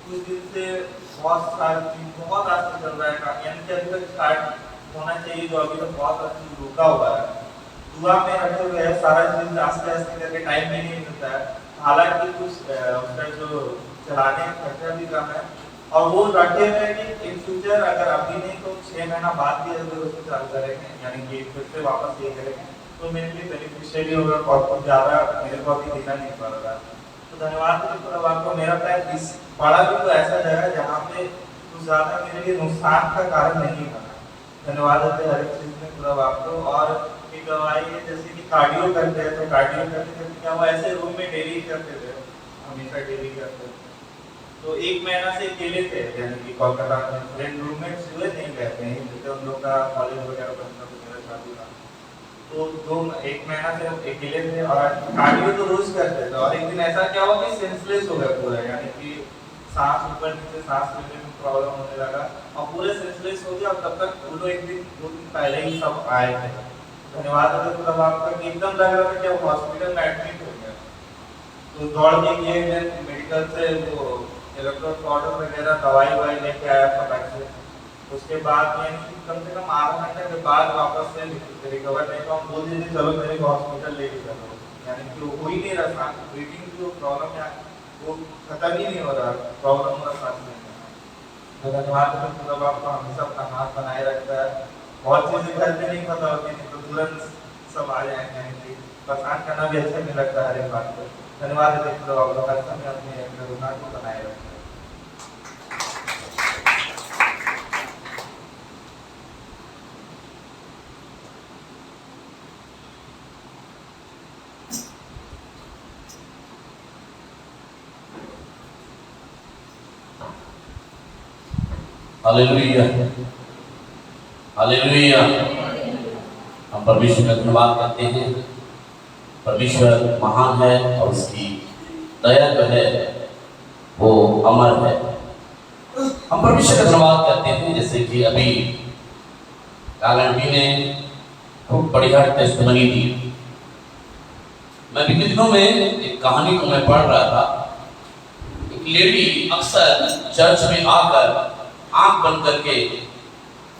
कुछ दिन से बहुत आस्ते चल रहा है काम, यानी कि अभी तक स्टार्ट होना चाहिए जो अभी तक बहुत आस्ते रुका हुआ है। दुआ में रखे हुए है, सारा चीज आस्ते आस्ते करके टाइम भी नहीं मिलता है। हालांकि कुछ उसका जो चलाने का खर्चा भी कम है और वो रखे हुए हैं कि इन फ्यूचर अगर अभी नहीं तो 6 महीना बाद भी अगर उसको चालू करेंगे यानी कि फिर से वापस ये करेंगे तो मेरे लिए बेनिफिशियली होगा, बहुत ज़्यादा मेरे को अभी देना नहीं पड़ रहा। तो धन्यवाद मतलब आपको। मेरा प्लान इस बड़ा भी तो ऐसा जगह है जहाँ पे कुछ ज़्यादा मेरे लिए नुकसान का कारण नहीं बना। धन्यवाद देते हर एक चीज़ में मतलब आपको। और एक गवाही है जैसे कि कार्डियो करते हैं तो कार्डियो करते करते क्या वो ऐसे रूम में डेली करते थे, हमेशा डेली करते थे। तो 1 महीना से अकेले थे यानी कि कोलकाता में फ्रेंड रूममेट्स हुए नहीं रहते हैं जैसे उन लोग का कॉलेज वगैरह बंद था, मेरा शादी था। तो 1 महीना से अकेले थे और कार्डियो तो रोज करते थे। और एक दिन ऐसा क्या हुआ कि सेंसलेस हो गया पूरा, यानी कि सांस ऊपर नीचे सांस लेने में प्रॉब्लम होने लगा और पूरे सेंसलेस हो गया। और तब तक वो लोग 2 दिन पहले ही सब आए थे। धन्यवाद मतलब आपका कि एकदम लग रहा था कि वो हॉस्पिटल में एडमिट हो गया। तो दौड़ के गए मेडिकल से वो इलेक्ट्रोड पाउडर वगैरह दवाई लेके आया फटाक से। उसके बाद यानी कि कम से कम 8 महीने के बाद वापस से रिकवर नहीं तो हम बोल दिए चलो मेरे को हॉस्पिटल लेके चलो, यानी कि वो हो ही नहीं रहा था। ब्रीथिंग की जो प्रॉब्लम है वो खत्म ही नहीं हो रहा, प्रॉब्लम हो रहा सांस लेने में। तो धन्यवाद मतलब आपको हमेशा अपना हाथ बनाए रखता है। बहुत चीज़ें घर पे नहीं पता होती नहीं तो तुरंत सब आ जाएंगे, यानी कि परेशान करना भी अच्छा नहीं लगता हर एक बात पर। धन्यवाद देते आप लोग हर समय अपने करुणा को बनाए रखते हैं। Hallelujah hallelujah. हम परमेश्वर का धन्यवाद करते हैं। परमेश्वर महान है और उसकी दया जो है वो अमर है। हम परमेश्वर का धन्यवाद करते हैं जैसे कि अभी कालंटी ने खूब बढ़िया टेस्टमनी दी। मैं बीते दिनों में एक कहानी को मैं पढ़ रहा था। एक लेडी अक्सर चर्च में आकर आंख बंद करके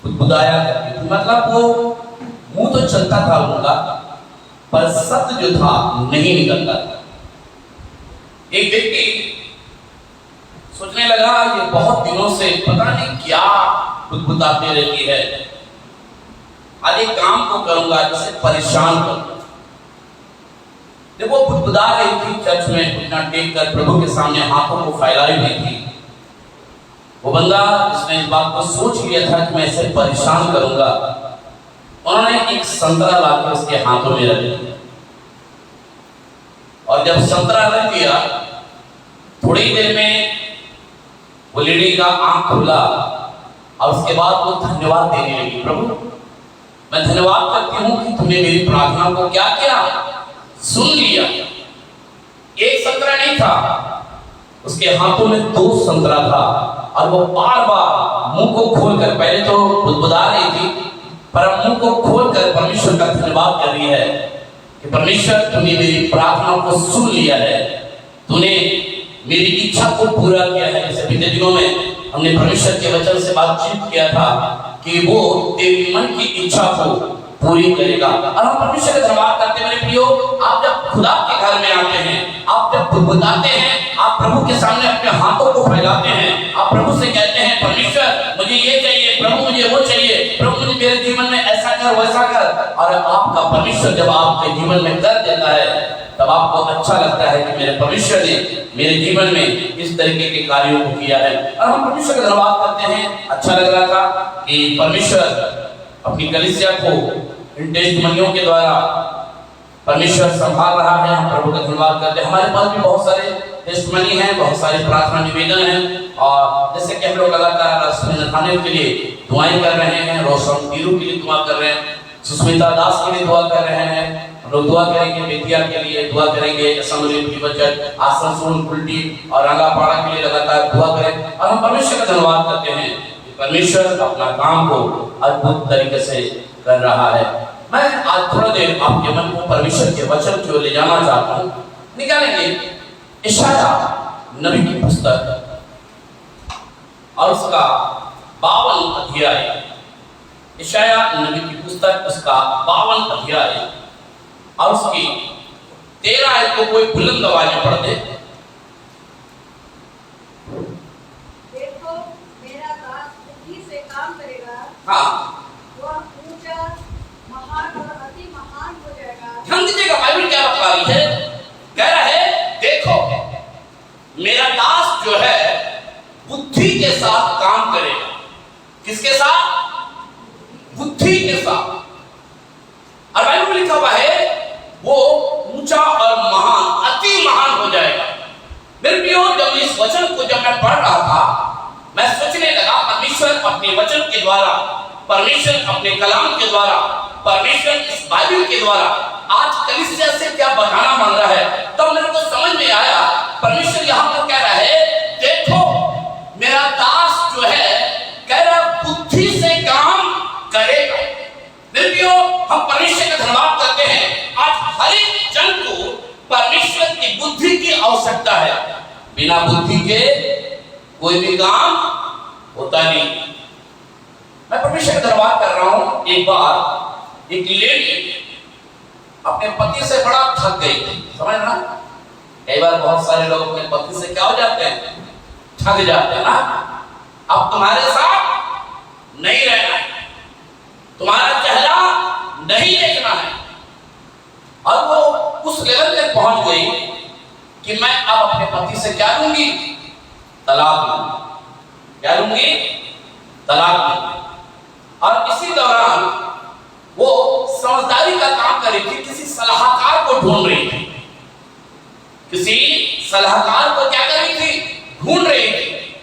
बुदबुदाया करती थी। मतलब वो मुंह तो चलता था उनका, पर शब्द जो था नहीं निकलता था। एक व्यक्ति सोचने लगा ये बहुत दिनों से पता नहीं क्या बुदबुदाती रहती है, आज एक काम को करूंगा जिसे परेशान करूंगा। जब वो बुदबुदा रही थी चर्च में घुटना टेक कर प्रभु के सामने हाथों को फैलाई हुई थी, वो बंदा जिसने इस बात को सोच लिया था कि मैं इसे परेशान करूंगा, उन्होंने एक संतरा लाकर उसके हाथों में रख दिया। और जब संतरा रख दिया, थोड़ी देर में वो लेडी का आंख खुला और उसके बाद वो धन्यवाद देने लगी। प्रभु मैं धन्यवाद करती हूं कि तुमने मेरी प्रार्थना को क्या किया, सुन लिया। एक संतरा नहीं था, उसके हाथों में 2 संतरा था और वो बार बार मुंह को खोलकर, पहले तो बुदबुदा रही थी पर अब मुंह को खोलकर परमेश्वर का धन्यवाद कर रही है कि परमेश्वर तूने मेरी प्रार्थना को सुन लिया है, तूने मेरी इच्छा को पूरा किया है। जैसे बीते दिनों में हमने परमेश्वर के वचन से बातचीत किया था कि वो तेरी मन की इच्छा को पूरी करेगा। और हम परमेश्वर का धन्यवाद करते हैं। मेरे प्रियो, आप जब खुदा के घर में आते हैं, आप जब बुदबुदाते हैं, आप प्रभु के सामने अपने हाथों को फैलाते हैं, आप प्रभु से कहते हैं परमेश्वर मुझे ये चाहिए, प्रभु मुझे वो चाहिए, प्रभु मुझे मेरे जीवन में ऐसा कर वैसा कर, और आपका परमेश्वर जब आपके जीवन में कर देता है तब आपको अच्छा लगता है कि मेरे परमेश्वर ने मेरे जीवन में इस तरीके के कार्यों को किया है। और हम परमेश्वर का धन्यवाद करते हैं। अच्छा लग रहा था कि परमेश्वर अपनी कलीसिया को इन टेस्टमनियों के द्वारा परमेश्वर संभाल रहा है। हम प्रभु का धन्यवाद करते हैं। हमारे पास भी बहुत सारे टेस्टमनी हैं, बहुत सारे प्रार्थना निवेदन हैं, और जैसे कि हम लोग लगातार नथानियल के लिए दुआएं कर रहे हैं, रोशन तीरू के लिए दुआ कर रहे हैं, सुष्मिता दास के लिए दुआ कर रहे हैं, हम लोग दुआ करेंगे बेतिया के लिए, दुआ करेंगे असेंबली बचत आसनसोल कुल्टी और रंगापाड़ा के लिए लगातार दुआ करें। और हम परमेश्वर का धन्यवाद करते हैं कि परमेश्वर अपना काम को अद्भुत तरीके से कर रहा है। मैं आज थोड़ा देर आपके मन को परमेश्वर के वचन की ओर ले जाना चाहता हूँ। निकालेंगे यशाया नबी की पुस्तक और उसका 52 अध्याय, यशाया नबी की पुस्तक उसका 52 अध्याय और उसकी 13 आयत को कोई बुलंद आवाज में पढ़ दे। देखो मेरा दास बुद्धि से काम करेगा, हाँ, वह ऊंचा महान और अति महान हो जाएगा। ध्यान दीजिएगा बाइबल क्या बता रही है। कह रहा है देखो मेरा दास जो है बुद्धि के साथ काम करेगा। किसके साथ? बुद्धि के साथ। और बाइबल में लिखा हुआ है वो ऊंचा और महान, अति महान हो जाएगा। मेरे प्रियो, जब इस वचन को जब मैं पढ़ रहा था, मैं सोचने लगा परमेश्वर अपने वचन के द्वारा, परमेश्वर अपने कलाम के द्वारा, परमेश्वर इस बाइबल के द्वारा आज कलीसिया से क्या बताना मांग रहा है। तब मेरे को समझ में आया परमेश्वर यहाँ पर कह रहा है देखो मेरा दास जो है कह रहा बुद्धि से काम करेगा। मेरे प्रियो, हम परमेश्वर का धन्यवाद करते हैं। आज हर एक जन को परमेश्वर की बुद्धि की आवश्यकता है। बिना बुद्धि के कोई भी काम होता नहीं। मैं परमेश्वर का धन्यवाद कर रहा हूं। एक बार एक लेडी अपने पति से बड़ा थक गई थी, समझ ना। कई बार बहुत सारे लोग अपने पति से क्या हो जाते हैं, थक जाते हैं ना। अब तुम्हारे साथ नहीं रहना है, तुम्हारा चेहरा नहीं देखना है। और वो उस लेवल पे पहुंच गई कि मैं अब अपने पति से क्या लूंगी, तलाक लूंगी। क्या लूंगी? तलाक लूंगी। और इसी दौरान वो समझदारी का काम कर रही थी, किसी सलाहकार को ढूंढ रही थी। किसी सलाहकार को क्या कर रही थी? ढूंढ रही थी।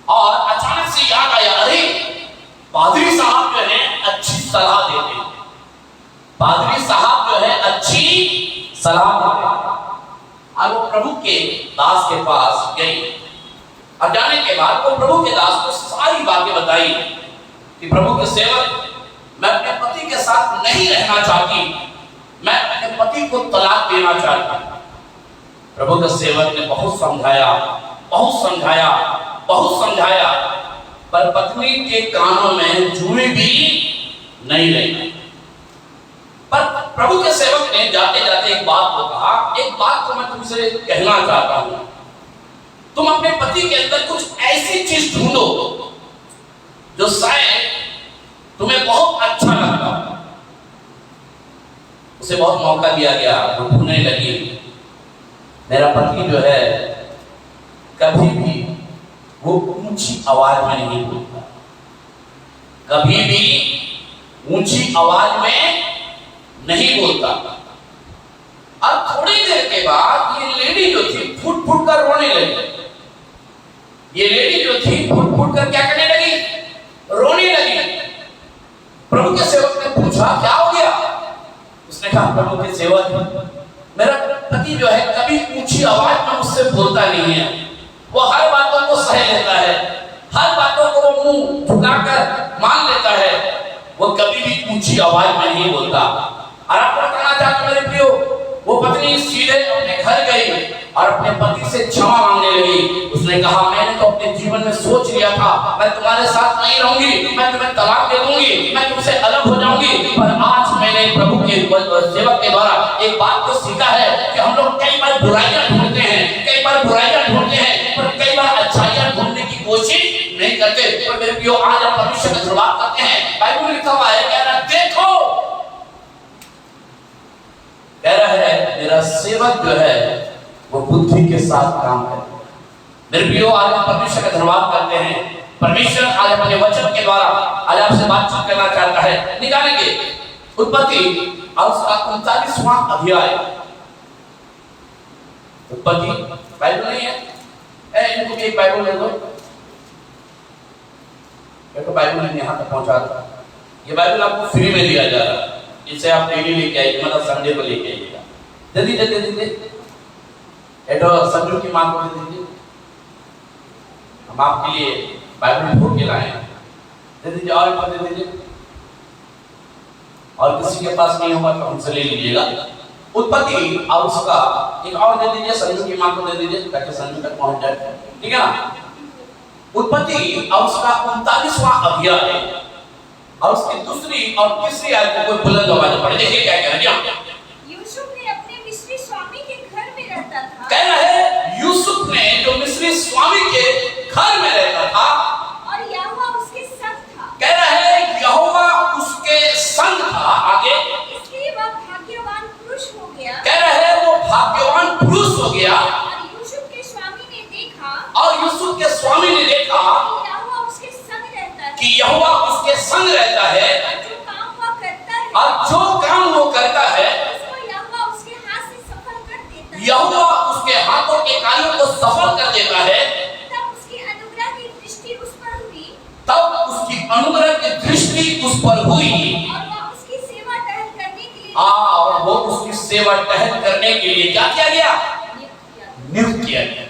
और अचानक से याद आया, अरे पादरी साहब जो है अच्छी सलाह देते हैं, पादरी साहब जो है अच्छी सलाह देते हैं। और वो प्रभु के दास के पास गई। और जाने के बाद वो प्रभु के दास को सारी बातें बताई कि प्रभु के सेवक, मैं अपने पति के साथ नहीं रहना चाहती, मैं अपने पति को तलाक देना चाहती। प्रभु के सेवक ने बहुत समझाया, बहुत समझाया, बहुत समझाया, पर पत्नी के कानों में जूं भी नहीं लगी। पर प्रभु के सेवक ने जाते जाते एक बात को कहा, एक बात को मैं तुमसे कहना चाहता हूं, तुम अपने पति के अंदर कुछ ऐसी चीज ढूंढो जो शायद तुम्हें बहुत अच्छा लगता। उसे बहुत मौका दिया गया, वो ढूंढने लगी। मेरा पति जो है कभी भी वो ऊंची आवाज में नहीं बोलता, कभी भी ऊंची आवाज में नहीं बोलता। और थोड़ी देर के बाद ये लेडी जो थी फुट फुट कर रोने लगी। ये लेडी जो थी फुट फुट कर क्या करने लगी? रोने लगी। प्रभु के सेवक ने पूछा क्या हो गया? उसने कहा प्रभु के सेवक, मेरा पति जो है कभी ऊंची आवाज में मुझसे बोलता नहीं है, वो हर बातों को सह लेता है, हर बातों को वो मुंह झुकाकर मान लेता है, वो कभी भी ऊंची आवाज में नहीं बोलता। और आप बताना चाहते मेरे प्रियो, वो पत्नी सीधे अपने घर गई और अपने पति से क्षमा मांगने लगी। उसने कहा मैंने तो अपने जीवन में सोच लिया था मैं तुम्हारे साथ नहीं रहूंगी, मैं तुम्हें तलाक दे दूंगी, मैं तुमसे अलग हो जाऊंगी। पर आज मैंने प्रभु के सेवक के द्वारा एक बात को सीखा है कि हम लोग कई बार बुराइयां ढूंढते हैं, कई बार बुराइयां ढूंढते हैं, पर कई बार अच्छाइयां ढूंढने की कोशिश नहीं करते। पर मेरे प्रियो आज हम परमेश्वर का धन्यवाद करते हैं। बाइबल में लिखा हुआ है, कह रहा देखो, कह रहा है मेरा सेवक जो है वो बुद्धि के साथ काम करे। मेरे प्रियो आज हम परमेश्वर का धन्यवाद करते हैं। परमेश्वर आज अपने वचन के द्वारा आज आपसे बातचीत करना चाहता है। निकालेंगे उत्पत्ति और उसका 39वां अध्याय। उत्पत्ति बाइबल नहीं है, इनको भी एक बाइबल ले दो। देखो बाइबल नहीं यहाँ तक पहुंचा दो। ये बाइबल आपको फ्री में दिया जा रहा है, इसे आप डेली लेके आइए, मतलब संडे को लेके आइएगा। दे दीजिए एटो संजू की मां को दे दीजिए, हम आपके लिए बाइबल ढूंढ के लाए। दे दीजिए और एक दे दीजिए, और किसी के पास नहीं होगा तो हमसे ले लीजिएगा। उत्पत्ति और उसका एक और दे दीजिए, संजू की मां को दे दीजिए ताकि संजू तक पहुंच जाए, ठीक है ना। उत्पत्ति और उसका 39वां अध्याय और उसकी दूसरी और तीसरी आयत को कोई बुलंद आवाज में पढ़े। देखिए क्या कह रहा है। यूसुफ ने अपने मिस्री स्वामी के घर में रहता था। कह रहा है यूसुफ ने जो मिस्री स्वामी के घर में रहता था और यहोवा उसके संग था। कह रहा है यहोवा उसके संग था। आगे इसलिए वह भाग्यवान पुरुष हो गया। कह रहा है वो भाग्यवान पुरुष हो गया। और यूसुफ के स्वामी ने देखा और यूसुफ के स्वामी ने देखा कि यहोवा उसके संग रहता है। कि यहोवा उसके संग रहता है और जो काम वह करता है और जो काम वो करता है उसको यहोवा उसके हाथ से सफल कर देता है। यहोवा उसके हाथों के कार्यों को सफल कर देता है। तब उसकी अनुग्रह की दृष्टि उस पर हुई। तब उसकी अनुग्रह की दृष्टि उस पर हुई और वह उसकी सेवा टहल करने के लिए और वो उसकी सेवा टहल करने के लिए क्या किया गया? नियुक्त किया गया।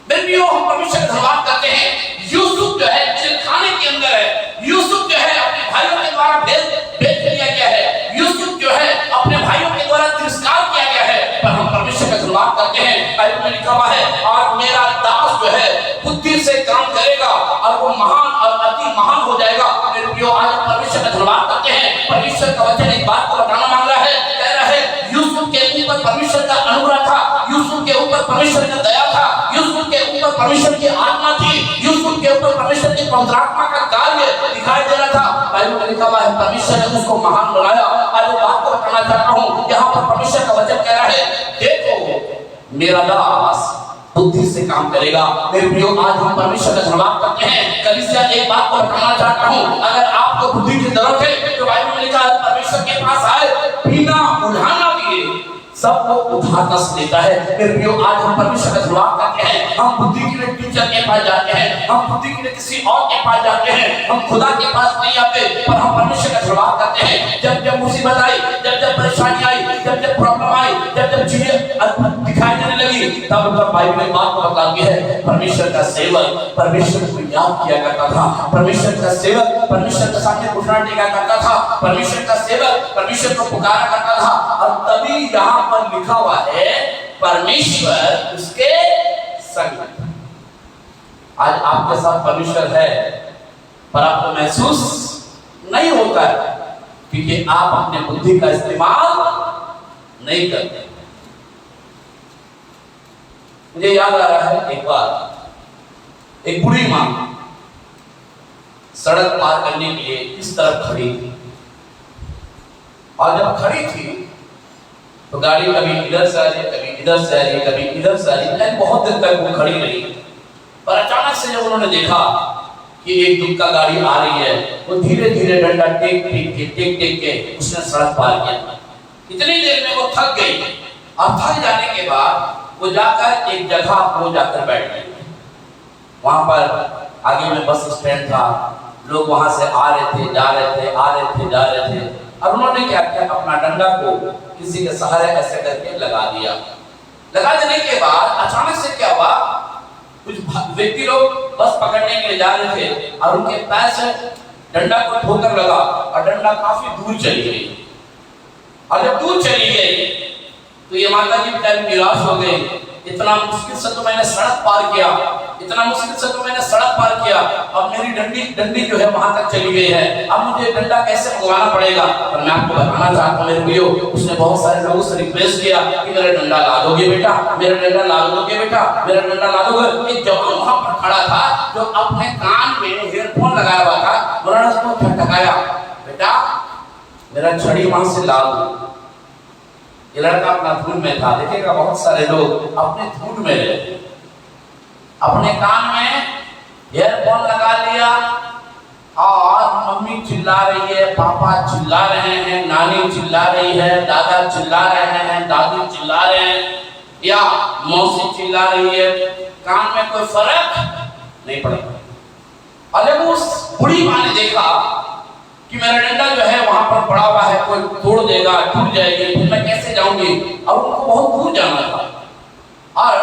बेटियों हम परमेश्वर का धन्यवाद करते हैं। यूसुफ जो है जेल खाने के अंदर है। यूसुफ जो है अपने भाइयों के द्वारा बेच दिया गया है। यूसुफ जो है अपने भाइयों के द्वारा तिरस्कार किया गया है। पर हम परमेश्वर का धन्यवाद करते हैं। बाइबल में लिखा हुआ है और मेरा दास जो है बुद्धि से काम करेगा और वो महान और अति महान हो जाएगा। बेटियों आज हम परमेश्वर का धन्यवाद करते हैं। परमेश्वर का वचन एक बात को बताना मांग रहा है। कह रहा है यूसुफ के ऊपर परमेश्वर का अनुग्रह था, यूसुफ के ऊपर परमेश्वर का दया था, यूसुफ के ऊपर परमेश्वर की आत्मा थी, यूसुफ के ऊपर परमेश्वर की पवित्रात्मा का कार्य दिखाई दे रहा था। बाइबल में लिखा हुआ है परमेश्वर ने उसको महान बनाया। आज वो बात को बताना चाहता हूँ, यहाँ पर परमेश्वर का वचन कह रहा है देखो मेरा दास बुद्धि से काम करेगा। मेरे प्रियो आज हम परमेश्वर का धन्यवाद करते हैं। कलीसिया एक बात को बताना चाहता हूँ, अगर आपको बुद्धि की जरूरत है तो बाइबल में लिखा है परमेश्वर के पास आए बिना उधार दिए सबको उधारकस देता है। फिर भी आज हम परमेश्वर का धन्यवाद करते हैं। हम बुद्धि के लिए टीचर के पास जाते हैं, हम बुद्धि के लिए किसी और के पास जाते हैं, हम खुदा के पास नहीं आते, पर हम परमेश्वर का धन्यवाद करते हैं। जब जब मुसीबत आई, जब जब परेशानी आई, जब जब प्रॉब्लम आई, जब जब चीजें दिखाई देने लगी, तब तब बाइबल में बात बताती है परमेश्वर का सेवक परमेश्वर को याद किया करता था। परमेश्वर का सेवक परमेश्वर के सामने घुटना टेका करता था। परमेश्वर का सेवक परमेश्वर को पुकारा करता था। और तभी यहाँ पर लिखा हुआ है परमेश्वर उसके संग। आज आपके साथ परमेश्वर है पर आपको महसूस नहीं होता है क्योंकि आप अपने बुद्धि का इस्तेमाल नहीं करते। मुझे याद आ रहा है एक बार एक बूढ़ी मां सड़क पार करने के लिए इस तरफ खड़ी थी, और जब खड़ी थी तो गाड़ी कभी इधर से आ रही, कभी इधर से आ रही, कभी इधर से आ रही, बहुत देर तक वो खड़ी रही। पर अचानक से जब उन्होंने देखा कि एक दुक्का गाड़ी आ रही है, वो धीरे धीरे डंडा टेक के उसने सड़क पार किया। इतनी देर में वो थक गई, और थक जाने के बाद वो जाकर एक जगह वो जाकर बैठ गई। वहां पर आगे में बस स्टैंड था, लोग वहां से आ रहे थे, जा रहे थे, आ रहे थे, जा रहे थे। और उन्होंने क्या किया, अपना डंडा को किसी के सहारे ऐसे करके लगा दिया। लगा देने के बाद अचानक से क्या हुआ, कुछ व्यक्ति लोग बस पकड़ने के लिए जा रहे थे और उनके पैर से डंडा को ठोकर लगा और डंडा काफी दूर चली गई। और जब दूर चली गई तो ये माता जी बेचारी निराश हो गई। इतना मुश्किल से तो मैंने सड़क पार किया, इतना मुश्किल से तो मैंने सड़क पार किया, अब मेरी डंडी जो है वहां तक चली गई है, अब मुझे डंडा कैसे मंगवाना पड़ेगा। और मैं आपको बताना चाहता हूँ मेरे भाइयों, उसने बहुत सारे लोगों से रिक्वेस्ट किया कि मेरा डंडा ला दोगे बेटा, मेरा डंडा ला दोगे बेटा, मेरा डंडा ला दोगे। एक जवान वहां पर खड़ा था जो अपने कान में ईयरफोन लगाया हुआ था, उन्होंने उसको ठटकाया, बेटा मेरा छड़ी वहां से ला दो। ये लड़का अपना धुन में था। देखिएगा बहुत सारे लोग अपने धुन में रहते, अपने कान में ईयरफोन लगा लिया और मम्मी चिल्ला रही है, पापा चिल्ला रहे हैं, नानी चिल्ला रही है, दादा चिल्ला रहे हैं, दादी चिल्ला रहे हैं, या मौसी चिल्ला रही है, कान में कोई फर्क नहीं पड़ता। और जब उस बूढ़ी माँ ने देखा कि मेरा डंडा जो है वहां पर पड़ा हुआ है, कोई तोड़ देगा, टूट जाएगी, फिर मैं कैसे जाऊंगी, और उनको बहुत दूर जाना था। और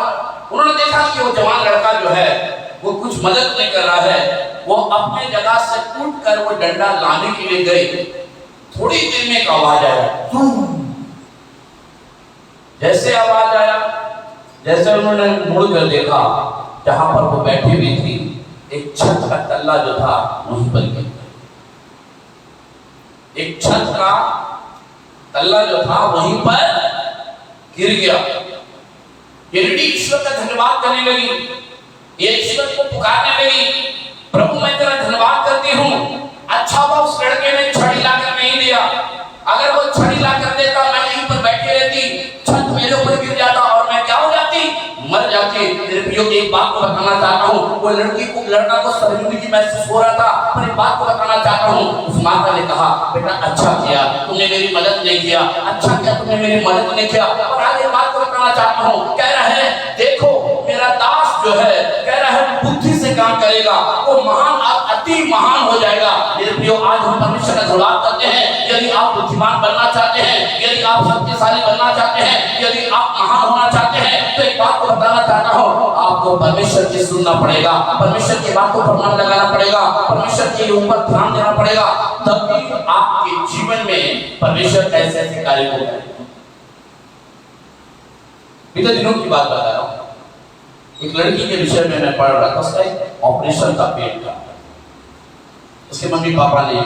उन्होंने देखा कि वो जवान लड़का जो है वो कुछ मदद नहीं कर रहा है, वो अपने जगह से उठ कर वो डंडा लाने के लिए गए। थोड़ी देर में एक आवाज आया, जैसे आवाज आया, जैसे उन्होंने मुड़ कर देखा, जहां पर वो बैठी हुई थी एक छत का तल्ला जो था वहीं पर गिर, एक छत का तल्ला जो था वहीं पर गिर गया। ये लेडी ईश्वर का धन्यवाद करने लगी, ये ईश्वर को पुकारने लगी, प्रभु मैं तेरा धन्यवाद करती हूँ, अच्छा हुआ उस लड़के ने छड़ी लाकर नहीं दिया, अगर वो छड़ी लाकर देता मैं यहीं पर बैठी रहती, छत मेरे ऊपर गिर जाता और मैं क्या हो जाती, मर जाती। एक बात को बताना चाहता हूँ, वो लड़का को शर्मिंदगी महसूस हो रहा था, पर एक बात को बताना चाहता हूँ, उस माता ने कहा बेटा अच्छा किया तुमने मेरी मदद नहीं किया, अच्छा किया तुमने मेरी मदद नहीं किया। और आगे बात को बताना चाहता हूँ, कह रहा है देखो मेरा दास जो है, कह रहा है बुद्धि से काम करेगा, वो महान अति महान हो जाएगा। मेरे प्रियो आज हम परमेश्वर का धन्यवाद करते हैं। यदि आप बुद्धिमान बनना चाहते हैं, यदि आप शक्तिशाली बनना चाहते हैं, यदि आप महान होना चाहते हैं, तो एक बात को बताना चाहता हूँ, आपको परमेश्वर की सुनना पड़ेगा, परमेश्वर की बातों पर मन लगाना पड़ेगा, परमेश्वर के ऊपर ध्यान देना पड़ेगा, तभी आपके जीवन में परमेश्वर ऐसे ऐसे कार्य को करेगा। बीते दिनों की बात बता रहा हूँ, एक लड़की के विषय में मैं पढ़ रहा था, उसका एक ऑपरेशन था पेट का। उसके मम्मी पापा ने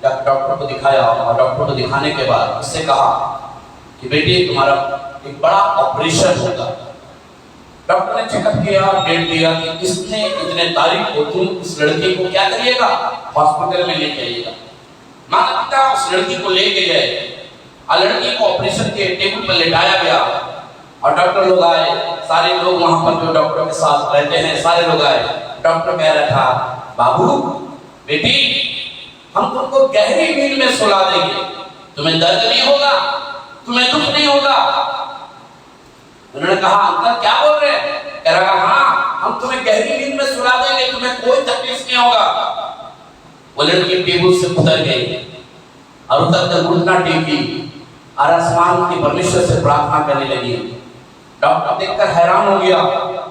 डॉक्टर को दिखाया और डॉक्टर को दिखाने के बाद उससे कहा कि बेटी तुम्हारा एक बड़ा ऑपरेशन होगा। डॉक्टर ने चेकअप किया, डेट दिया कि इसने इतने तारीख को तुम इस लड़की को क्या करिएगा, हॉस्पिटल में लेके आइएगा। माता पिता उस लड़की को लेके गए और लड़की को ऑपरेशन के टेबल पर लेटाया गया और डॉक्टर लोग आए, सारे लोग वहां पर जो डॉक्टर के साथ रहते हैं सारे लोग आए। डॉक्टर कह रहा था बाबू बेटी हम तुमको गहरी नींद में सुला देंगे, तुम्हें दर्द नहीं होगा, तुम्हें दुख नहीं होगा। उन्होंने कहा अंकल क्या बोल रहे हैं? कह रहा हाँ हम तुम्हें गहरी नींद में सुला देंगे, तुम्हें कोई तकलीफ नहीं होगा। वो लड़की टेबल से उतर गई और उतर कर घुटना टेकी और आसमान की परमेश्वर से प्रार्थना करने लगी। डॉक्टर देखकर हैरान हो गया,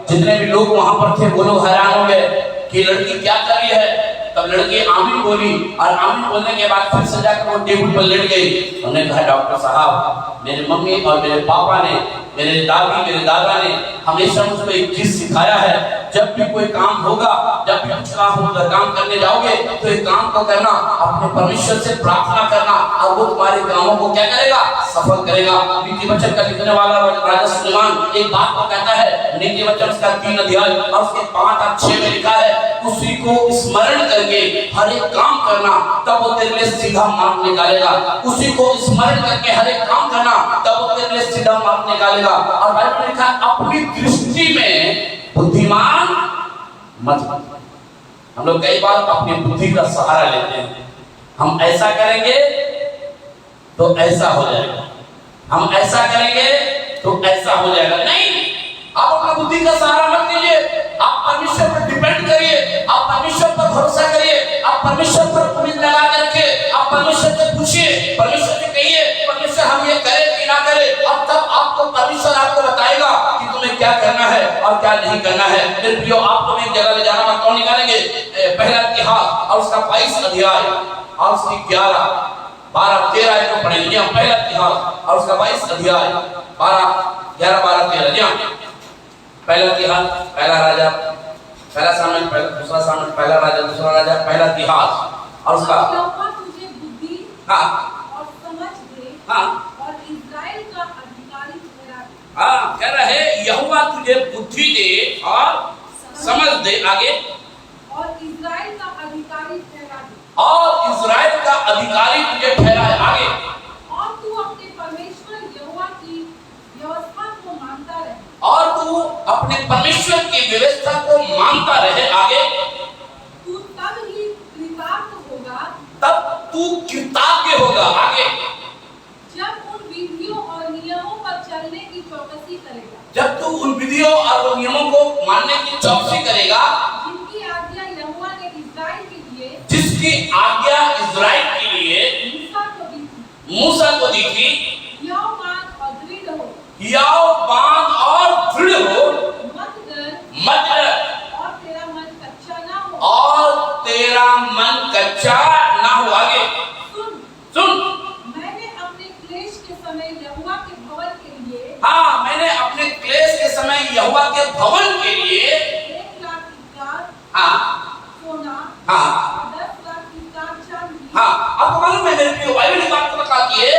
जितने भी लोग वहां पर थे वो लोग हैरान हो गए कि लड़की क्या कर रही है। तब लड़की आमीन बोली और आमीन बोलने के बाद फिर से जाकर वो टेबल पर लेट गई। उन्होंने कहा डॉक्टर साहब मेरी मम्मी और मेरे पापा ने, मेरे दादी मेरे दादा ने हमेशा मुझको एक चीज सिखाया है, जब भी कोई काम होगा, जब भी कुछ काम करने जाओगे तो एक काम को करना, अपने परमेश्वर से प्रार्थना करना और वो तुम्हारे कामों को क्या करेगा, सफल करेगा। नीति वचन का लिखने वाला राजा सुलेमान एक बात को कहता है, नीति वचन उसका 3 अध्याय और उसके 5 और 6 में लिखा है, उसी को स्मरण करके हर एक काम करना, तब वो तेरे लिए सीधा मार्ग निकालेगा। उसी को स्मरण करके हर एक काम करना, तब वो तेरे लिए सीधा मार्ग निकालेगा। और बाइबल में लिखा है, अपनी दृष्टि में बुद्धिमान मत। हम लोग कई बार अपनी बुद्धि का सहारा लेते हैं, हम ऐसा करेंगे तो ऐसा हो जाएगा, हम ऐसा करेंगे तो ऐसा हो जाएगा। नहीं, आप अपनी बुद्धि का सहारा मत लीजिए, आप परमेश्वर पर डिपेंड करिए, आप परमेश्वर पर भरोसा करिए, आप परमेश्वर पर उम्मीद लगा करके आप परमेश्वर से पूछिए, परमेश्वर से कहिए, परमेश्वर हम ये करें कि ना करें, और तब आपको परमेश्वर आपको बताएगा कि तुम्हें क्या करना है और क्या नहीं करना है। मेरे प्रियो, आपको एक जगह ले जाना, कौन निकालेंगे, पहला इतिहास और उसका 22 अध्याय और उसकी 11, 12, 13 को पढ़ेंगे। पहला इतिहास और उसका 22 अध्याय 12, 11, 12, 13। पहला इतिहास, पहला राजा, पहला सामुएल, दूसरा सामुएल, पहला राजा, दूसरा राजा, पहला इतिहास और उसका यहोवा तुझे बुद्धि और समझ दे और इस्राएल का अधिकारी ठहरा दे। कह रहा है यहोवा तुझे बुद्धि दे और समझ दे, आगे, और इस्राएल का अधिकारी ठहरा दे, और इस्राएल का अधिकारी तुझे ठहराए, आगे, और तू अपने परमेश्वर यहोवा की व्यवस्था को मानता रहे, और तू अपने परमेश्वर की व्यवस्था को मानता रहे, आगे, तू तब ही कृतार्थ होगा, तब तू कृतज्ञ होगा, आगे, जब उन विधियों और नियमों पर चलने की चौकसी करेगा, जब तू उन विधियों और नियमों को मानने की चौकसी करेगा, जिनकी आज्ञा यहोवा ने इस्राएल के लिए, जिसकी आज्ञा इस्राएल के लिए मूसा को दी थी, याव बांध और दृढ़ हो, याव बांध और दृढ़ हो, मत डर, मत डर, और तेरा मन कच्चा ना हो, और तेरा मन कच्चा ना हो, आगे, सुन, मैंने अपने क्लेश के समय यहोवा के भवन के लिए, मैंने अपने क्लेश के समय यहोवा के भवन के लिए 1 लाख इक्कार सोना, 10 लाख इक्कार चांदी। आपको मालूम है मेरे प्रियो, बाइबल की बात को बताती है,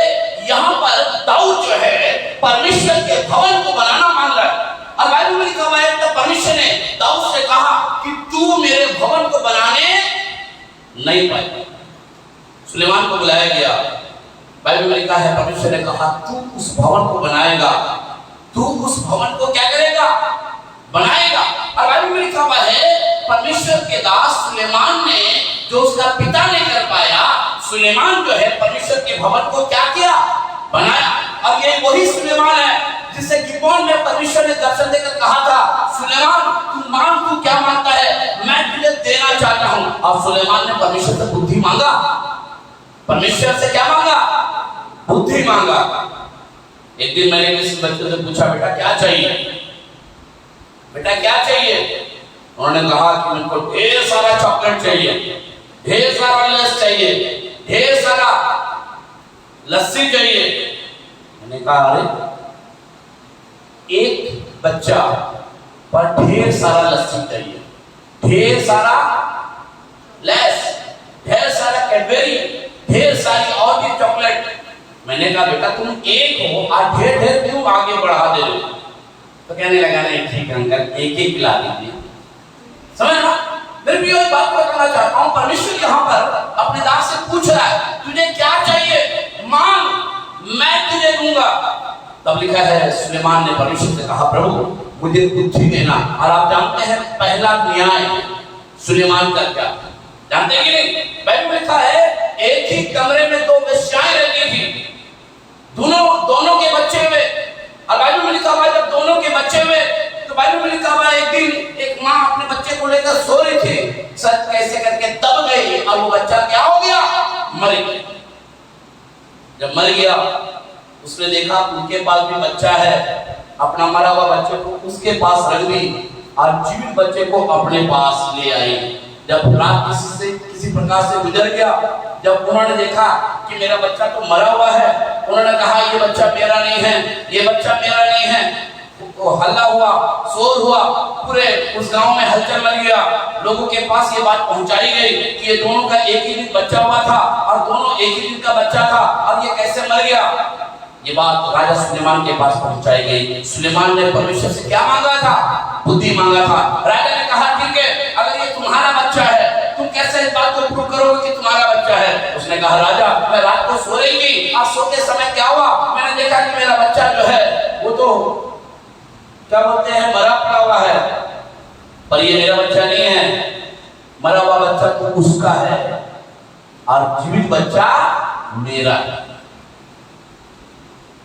यहाँ पर दाऊद जो है परमेश्वर के भवन को बनाना मांग रहा है, और बाइबल में लिखा हुआ है तो परमेश्वर ने दाऊद से कहा कि तू मेरे भवन को बनाने नहीं पाएगा। सुलेमान को बुलाया गया, बाइबल में लिखा है परमेश्वर ने कहा तू उस भवन को बनाएगा, तू उस भवन को क्या करेगा, बनाएगा। और बाइबल में लिखा हुआ है परमेश्वर के दास सुलेमान ने जो उसका पिता नहीं कर पाया, सुलेमान जो है परमेश्वर के भवन को क्या किया, बनाया। और ये वही सुलेमान है जिसे गिबोन में परमेश्वर ने दर्शन देकर कहा था, सुलेमान तू मांग, तू क्या मांगता है, मैं तुझे देना चाहता हूं। और सुलेमान ने परमेश्वर से बुद्धि मांगा, परमेश्वर से क्या मांगा, बुद्धि मांगा। एक दिन मैंने किसी बच्चे से पूछा, बेटा क्या चाहिए, बेटा क्या चाहिए? उन्होंने कहा कि मुझको ढेर सारा चॉकलेट चाहिए, ढेर सारा लस चाहिए, ढेर सारा लस्सी चाहिए। मैंने कहा अरे एक बच्चा पर ढेर सारा लस्सी चाहिए, ढेर सारा लस, ढेर सारा कैडबरी, ढेर सारी और भी चॉकलेट। मैंने कहा बेटा तुम एक हो, आज ढेर ढेर क्यों आगे बढ़ा दे रहे हो? तो कहने लगा नहीं ठीक अंकल, एक एक खिला दीजिए। समझ रहा? मैं भी एक बात बताना चाहता हूँ, परमेश्वर यहाँ पर अपने दास से पूछ रहा है तुझे क्या चाहिए, मांग मैं तुझे दूंगा। तब लिखा है सुलेमान ने परमेश्वर से कहा प्रभु मुझे बुद्धि देना। और आप जानते हैं पहला न्याय सुलेमान का क्या, जानते हैं कि नहीं? बाइबल में लिखा है एक ही कमरे में 2 वेश्याएं रहती थी, दोनों के बच्चे हुए। और बाइबल में लिखा हुआ जब दोनों के बच्चे हुए तो बाइबल में लिखा हुआ एक दिन एक माँ अपने बच्चे को लेकर सो रही थी, सच कैसे करके दब गई और वो बच्चा क्या हो गया, मर गया। जब मर गया उसने देखा उनके पास भी बच्चा है, अपना मरा हुआ बच्चे को उसके पास रख दी और जीवित बच्चे को अपने पास ले आई। जब रात किसी प्रकार से गुजर गया, जब उन्होंने देखा कि मेरा बच्चा तो मरा हुआ है, उन्होंने कहा ये बच्चा मेरा नहीं है, ये बच्चा मेरा नहीं है। वो हल्ला हुआ, शोर हुआ, पूरे उस गांव में हलचल मच गया। लोगों के पास ये बात पहुंचाई गई कि ये दोनों का एक ही दिन बच्चा हुआ था और दोनों एक ही दिन का बच्चा था, अब ये कैसे मर गया। ये बात राजा सुलेमान के पास पहुंचाई गई। सुलेमान ने परमेश्वर से क्या मांगा था? बुद्धि मांगा था। राजा ने कहा ठीक है, अगर ये तुम्हारा बच्चा है, तुम कैसे इस बात को प्रूव करोगे कि तुम्हारा बच्चा है? उसने कहा राजा, मैं रात को सो रही थी, आज सोते समय क्या हुआ, मैंने देखा कि मेरा बच्चा जो है वो तो क्या बोलते हैं मरा पड़ा हुआ है, पर ये मेरा बच्चा नहीं है। मरा हुआ बच्चा तो उसका है और जीवित बच्चा मेरा है।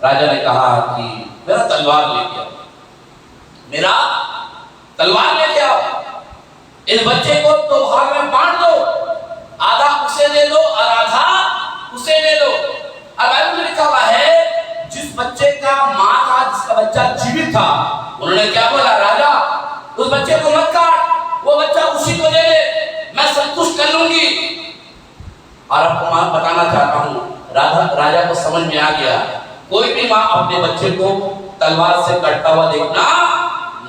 राजा ने कहा कि मेरा तलवार लेके आओ, मेरा तलवार लेके आओ, इस बच्चे को दो भाग में बांट दो, आधा उसे दे दो और आधा उसे दे दो। और बाइबल में लिखा हुआ है जिस बच्चे का मां था, जिसका बच्चा जीवित था, उन्होंने क्या बोला, राजा उस बच्चे को मत काट, वो बच्चा उसी को दे दे, मैं संतुष्ट कर लूंगी। और आपको मैं बताना चाहता हूँ, राजा को समझ में आ गया कोई भी मां अपने बच्चे को तलवार से कटता हुआ देखना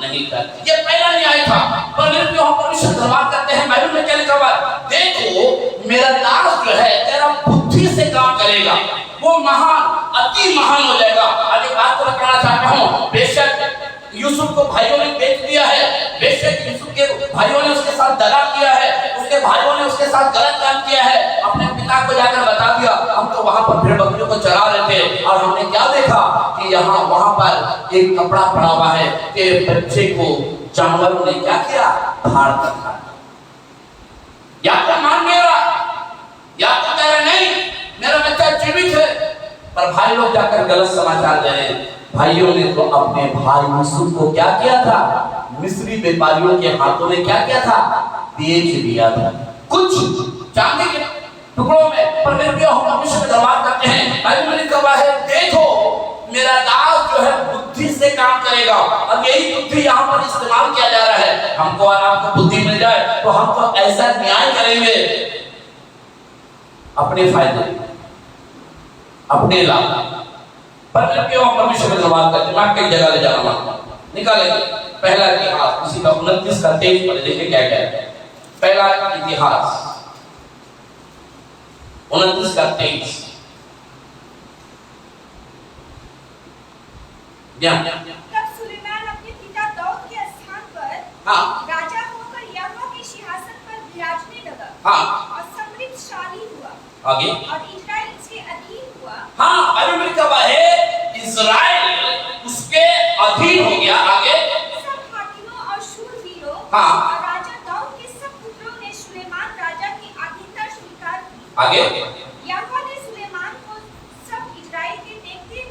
नहीं करती। ये पहला न्याय था। पर हम परमेश्वर धन्यवाद करते हैं, बाइबल में क्या लिखा हुआ है, देखो मेरा दास जो है तेरा बुद्धि से काम करेगा, वो महान अति महान हो जाएगा। आज एक बात को बताना चाहता हूँ, बेशक यूसुफ को भाइयों ने बेच दिया है, बेशक यूसुफ के भाइयों ने उसके साथ दगा किया है, उसके भाइयों ने उसके साथ गलत काम किया है, अपने पिता को जाकर बता दिया हम तो वहां पर भेड़ बकरियों को चरा रहे थे और हमने क्या देखा कि यहाँ वहां पर एक कपड़ा पड़ा हुआ है कि बच्चे को जानवरों ने क्या किया, फाड़ कर खा। या तो मान मेरा, या तो कह रहे नहीं मेरा बच्चा जीवित है, पर भाई लोग जाकर गलत समाचार दे रहे हैं। भाइयों ने तो अपने भाई यूसुफ को क्या किया था, मिस्री व्यापारियों के हाथों में क्या किया था, बेच दिया था, कुछ चांदी के टुकड़ों में। पर फिर भी हम परमेश्वर का धन्यवाद करते हैं, बाइबल में लिखा हुआ है देखो मेरा दास जो है बुद्धि से काम करेगा। अब यही बुद्धि यहाँ पर इस्तेमाल किया जा रहा है। हमको और आपको बुद्धि मिल जाए तो हम तो ऐसा न्याय करेंगे अपने फायदे, अपने लाभ। पर क्यों हम परमेश्वर का धन्यवाद करते हैं। मैं कई जगह ले जा रहा हूँ, निकालेंगे पहला इतिहास, उसी का 29 का 23 पर देखिए क्या क्या है। पहला इतिहास 29 का 23। तब सुलेमान अपने पिता दाऊद के स्थान पर राजा होकर यहोवा के सिंहासन पर विराजने लगा और समृद्धशाली हुआ आगे और इस्राएल उसके अधीन हुआ। हाँ, बाइबल में लिखा हुआ है इस्राएल उसके अधीन हो गया। आगे सब हाकिमों और शूरवीरों और राजा दाऊद के सब पुत्रों ने सुलेमान राजा की अधीनता स्वीकार की। आगे यहोवा ने सुलेमान को सब इस्राएल के देखते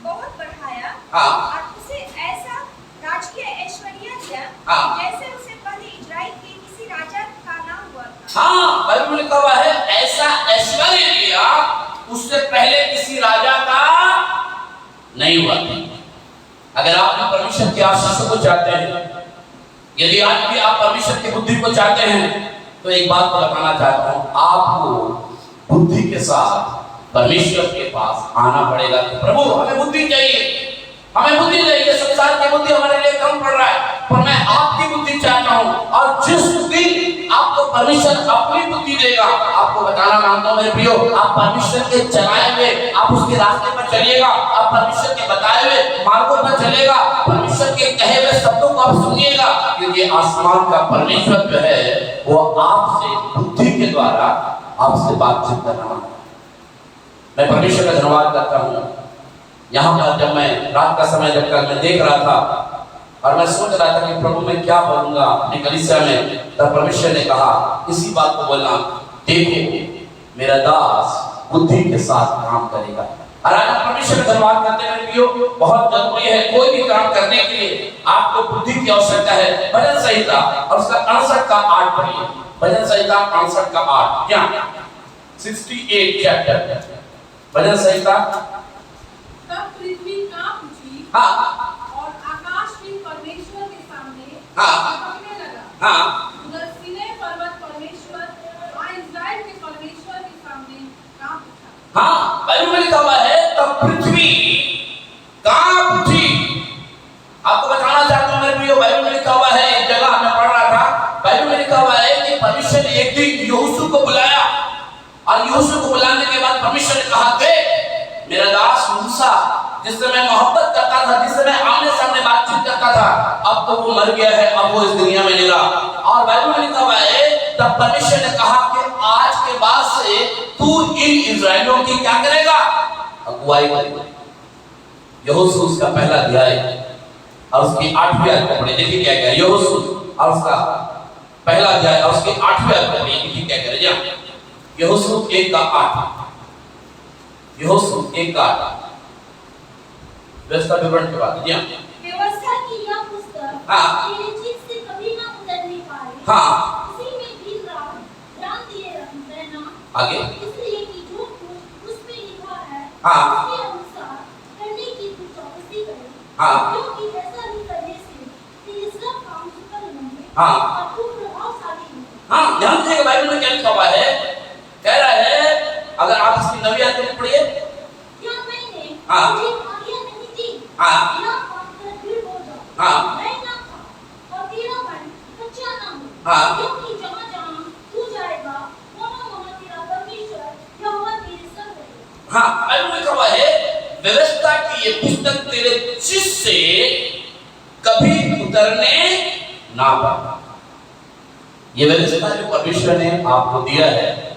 बहुत बढ़ाया और उसे ऐसा राजकीय ऐश्वर्य दिया जैसे उसे पहले इस्राएल के किसी राजा का ना हुआ था। हाँ, बाइबल में लिखा हुआ है ऐसा ऐश्वर्य दिया उससे पहले किसी राजा का नहीं हुआ। अगर आप परमेश्वर के आशीषों को चाहते हैं, यदि आज भी आप परमेश्वर की बुद्धि को चाहते हैं, तो एक बात को बताना चाहता हूं, आपको बुद्धि के साथ परमेश्वर के पास आना पड़ेगा। प्रभु हमें बुद्धि चाहिए, हमें बुद्धि चाहिए। संसार की बुद्धि हमारे लिए कम पड़ रहा है, पर मैं आपकी बुद्धि चाहता हूँ। और जिस दिन आपको परमेश्वर अपनी बुद्धि देगा, आपको बताना मानता हूँ मेरे प्रियो, आप परमेश्वर के चलाए हुए आप उसके रास्ते पर चलिएगा, आप परमेश्वर के बताए हुए मार्गों पर चलेगा, परमेश्वर के कहे हुए शब्दों को आप सुनिएगा, क्योंकि आसमान का परमेश्वर जो है वो आपसे बुद्धि के द्वारा आपसे बातचीत करना। मैं परमेश्वर का धन्यवाद करता हूँ। यहाँ पर जब मैं रात का समय जब कल मैं देख रहा था और मैं सोच रहा था कि प्रभु मैं क्या बोलूंगा अपनी कलीसिया में, तब परमेश्वर ने कहा इसी बात को बोलना, देखो मेरा दास बुद्धि के साथ काम करेगा। और आज परमेश्वर का धन्यवाद करते हैं, बहुत जरूरी है कोई भी काम करने के लिए आपको बुद्धि की आवश्यकता है। भजन संहिता और उसका 68 का 8 पढ़िए, भजन संहिता 68 का 8, क्या 68 चैप्टर भजन संहिता। तब पृथ्वी कांप उठी और आकाश भी परमेश्वर के सामने कांपने लगा। उधर सीनै पर्वत परमेश्वर और इस्राएल के परमेश्वर के सामने कांप उठा। बाइबल में लिखा हुआ है तब पृथ्वी कांप उठी। आप परमेश्वर ने कहा देख मेरा दास मूसा जिससे मैं मोहब्बत करता था, जिससे मैं आमने सामने बातचीत करता था, अब तो वो मर गया है, अब वो इस दुनिया में नहीं रहा। और बाइबल में लिखा हुआ है तब परमेश्वर ने कहा कि आज के बाद से तू इन इजराइलियों की क्या करेगा? अगुवाई करेगा। यहोशू उसका पहला अध्याय और उसकी 8वीं आयत को पढ़े, देखिए क्या कह यहोशू और उसका पहला अध्याय और उसकी 8वीं आयत को पढ़े, देखिए क्या कह रहे हैं। यहोशू 1:8, यहोशू 1:8 व्यवस्था विवरण के बाद। जी व्यवस्था की यह पुस्तक हाँ। तेरे चित्त से कभी ना उतरने पाए। हाँ। उसी में दिन रात ध्यान दिए रहना। आगे। इसलिए कि जो कुछ उसमें लिखा है हाँ। उसके अनुसार करने की तू चौकसी करे। हाँ। क्योंकि ऐसा ही करने से तेरे सब काम सफल होंगे। हाँ। और तू प्रभावशाली होगा। हाँ, ध्यान दीजिएगा बाइबल में क्या लिखा हुआ है। कह रहा है अगर आप इसकी 9वीं आयत में पढ़िए। क्या मैंने हाँ। तुझे आज्ञा नहीं दी? हाँ। ना पाकर भीड़ हो जा। हाँ। मैं ना खा और तेरा मन कच्चा ना हो। हाँ। क्योंकि जहाँ-जहाँ तू जाएगा वहाँ-वहाँ तेरा परमेश्वर यहोवा तेरे संग रहेगा। हाँ, बाइबल में लिखा हुआ है व्यवस्था की ये पुस्तक तेरे चित्त से कभी उतरने ना पाए। ये व्यवस्था जो परमेश्वर ने आपको दिया है,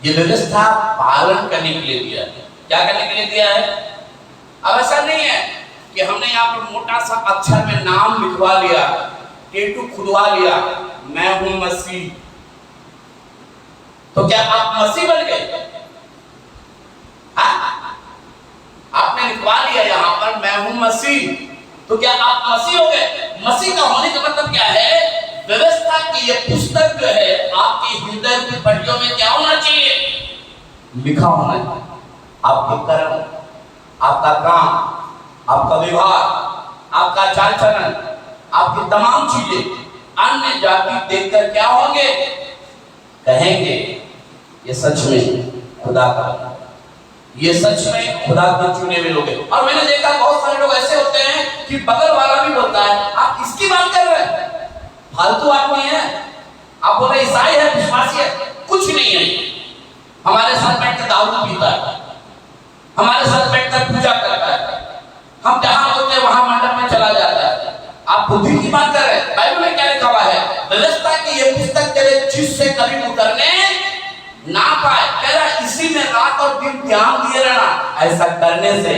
ये व्यवस्था पालन करने के लिए दिया है। क्या करने के लिए दिया है? अब ऐसा नहीं है कि हमने यहाँ पर मोटा सा अक्षर में नाम लिखवा लिया, टेटू खुदवा लिया, मैं हूं मसीह, तो क्या आप मसीह बन गए? आपने लिखवा लिया यहाँ पर मैं हूं मसीह, तो क्या आप मसीह हो गए? मसीह का होने का मतलब क्या है? व्यवस्था की ये पुस्तक जो है आपके हृदय की पट्टियों में क्या होना चाहिए? लिखा होना चाहिए। आपके कर्म, आपका काम, आपका व्यवहार, आपका चाल चलन, आपकी तमाम चीजें अन्य जाति देखकर क्या होंगे? कहेंगे ये सच में खुदा का, ये सच में खुदा के चुने हुए लोग हैं। और मैंने देखा बहुत सारे लोग ऐसे होते हैं कि बगल वाला भी बोलता है आप किसकी बात कर रहे हैं? फालतू आदमी है, आप बोले ईसाई है, विश्वासी है, कुछ नहीं है। हमारे साथ बैठकर दारू पीता है, हमारे साथ बैठकर पूजा करता है, हम जहां बोलते हैं वहां मंडप में चला जाता है। आप बुद्धि की बात कर रहे हैं। बाइबल में क्या लिखा हुआ है? व्यवस्था की ये पुस्तक तेरे चित्त से कभी उतरने ना पाए। कह रहा इसी में रात और दिन ध्यान दिए रहना। ऐसा करने से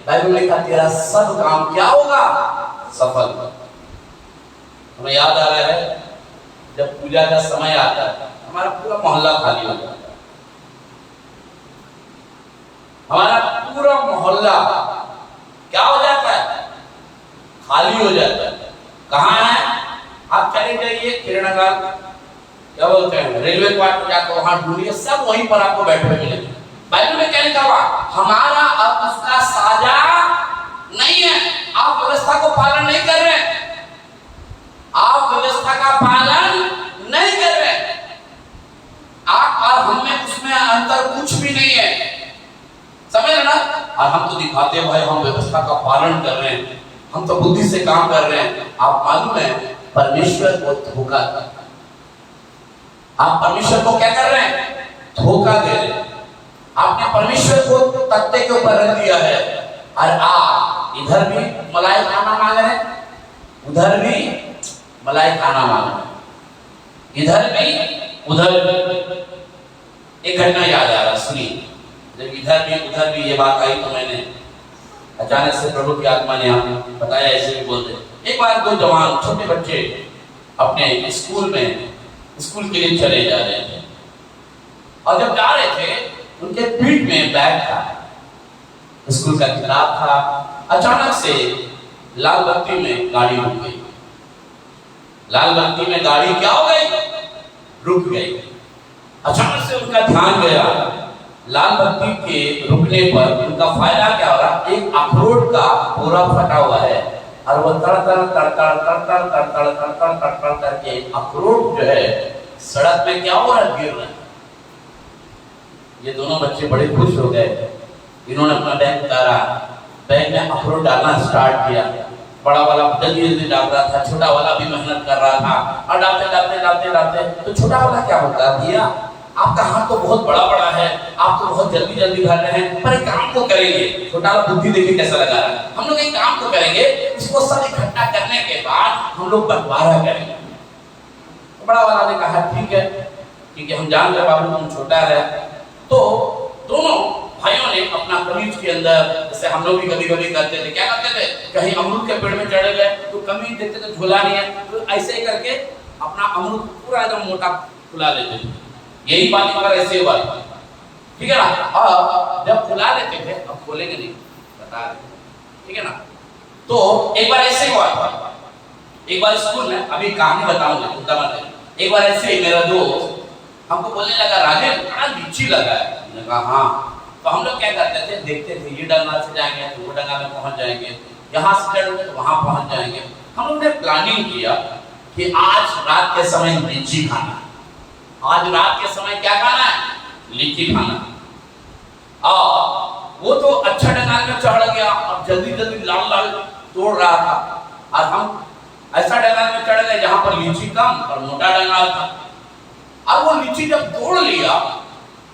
बाइबल में लिखा तेरा सब काम क्या होगा? सफल। हमें याद आ रहा है जब पूजा का समय आता है हमारा पूरा मोहल्ला खाली हो जाता है। हमारा पूरा मोहल्ला क्या हो जाता है? खाली हो जाता है। कहाँ है? आप चले जाइए किरणनगर, क्या बोलते हैं, रेलवे क्वार्टर जाकर वहां ढूंढिए, सब वहीं पर आपको बैठे हुए मिलेंगे। बाइबल में क्या लिखा हुआ? हमारा अब उसका साझा नहीं है। आप व्यवस्था को पालन नहीं कर रहे, आप व्यवस्था का पालन नहीं कर रहे, आप और हम में उसमें अंतर कुछ भी नहीं है, समझ रहे ना? और हम तो दिखाते हैं भाई हम व्यवस्था का पालन कर रहे हैं, हम तो बुद्धि से काम कर रहे हैं। आप मालूम है परमेश्वर को धोखा, आप परमेश्वर को क्या कर रहे हैं? धोखा दे रहे हैं। आपने परमेश्वर को तख्ते के ऊपर रख दिया है और आप इधर भी मलाई खाना मांग रहे हैं, उधर भी मलाई खाना मांग रहे हैं, इधर भी उधर भी। एक घटना याद आ रहा, सुनिए। जब इधर भी उधर भी ये बात आई तो मैंने अचानक से प्रभु की आत्मा ने हमें बताया, ऐसे भी बोलते। एक बार दो जवान छोटे बच्चे अपने स्कूल के लिए चले जा रहे थे और जब जा रहे थे उनके पीठ में बैग था, स्कूल का किताब था। अचानक से लाल बत्ती में गाड़ी रुक गई। लाल बत्ती में गाड़ी क्या हो गई? रुक गई। अचानक से उनका ध्यान गया, लाल बत्ती के रुकने पर उनका फायदा क्या हो रहा? एक अखरोट का बोरा फटा हुआ है और वो तड़-तड़ करके अखरोट जो है सड़क में क्या हो रहा है? गिर रहा है। ये दोनों बच्चे बड़े खुश हो गए। इन्होंने अपना बैग उतारा, बैग में अखरोट डालना स्टार्ट किया। बड़ा वाला जल्दी डाल रहा था, छोटा वाला भी मेहनत कर रहा था और डालते तो छोटा वाला क्या होता है? भैया आपका हाथ तो बहुत बड़ा बड़ा है, आप तो बहुत जल्दी जल्दी भर रहे हैं, पर एक काम को करेंगे, छोटा वाला बुद्धि देखिए कैसा लगा रहा है, हम लोग एक काम को करेंगे, इसको सब इकट्ठा करने के बाद हम लोग बंटवारा करेंगे। तो बड़ा वाला ने कहा ठीक है, क्योंकि हम जान रहे बाबू तुम छोटा है। तो दोनों भाइयों ने अपना कमीज के अंदर, जैसे हम लोग भी कभी कभी करते थे, क्या करते थे, कहीं अमरूद के पेड़ में चढ़े गए तो कमीज देखते थे झोला नहीं है, तो ऐसे ही करके अपना अमरूद पूरा एकदम मोटा फुला लेते थे। यही बात अगर ऐसे हुआ, ठीक है ना। और जब फुला लेते थे, अब खोलेंगे नहीं, बता रहे, ठीक है ना। तो एक बार ऐसे हुआ था, एक बार स्कूल में, अभी कहानी बताऊंगा, चिंता मत करिए। एक बार ऐसे ही मेरा दोस्त हमको बोलने लगा, राजेश बड़ा लीची लगा है। मैंने कहा हाँ। तो हम लोग क्या करते थे, देखते थे ये डंगा से जाएंगे तो वो डंगा में पहुंच जाएंगे, यहाँ से चढ़ेंगे तो वहां पहुंच जाएंगे। हम लोग ने प्लानिंग किया कि आज रात के समय लीची खाना, आज रात के समय क्या खाना है, लीची खाना। और वो तो अच्छा डंगा में चढ़ गया और जल्दी जल्दी लाल लाल तोड़ रहा था, और हम ऐसा डंगा में चढ़ गए जहां पर लीची कम और मोटा डंगा था। और वो लीची जब तोड़ लिया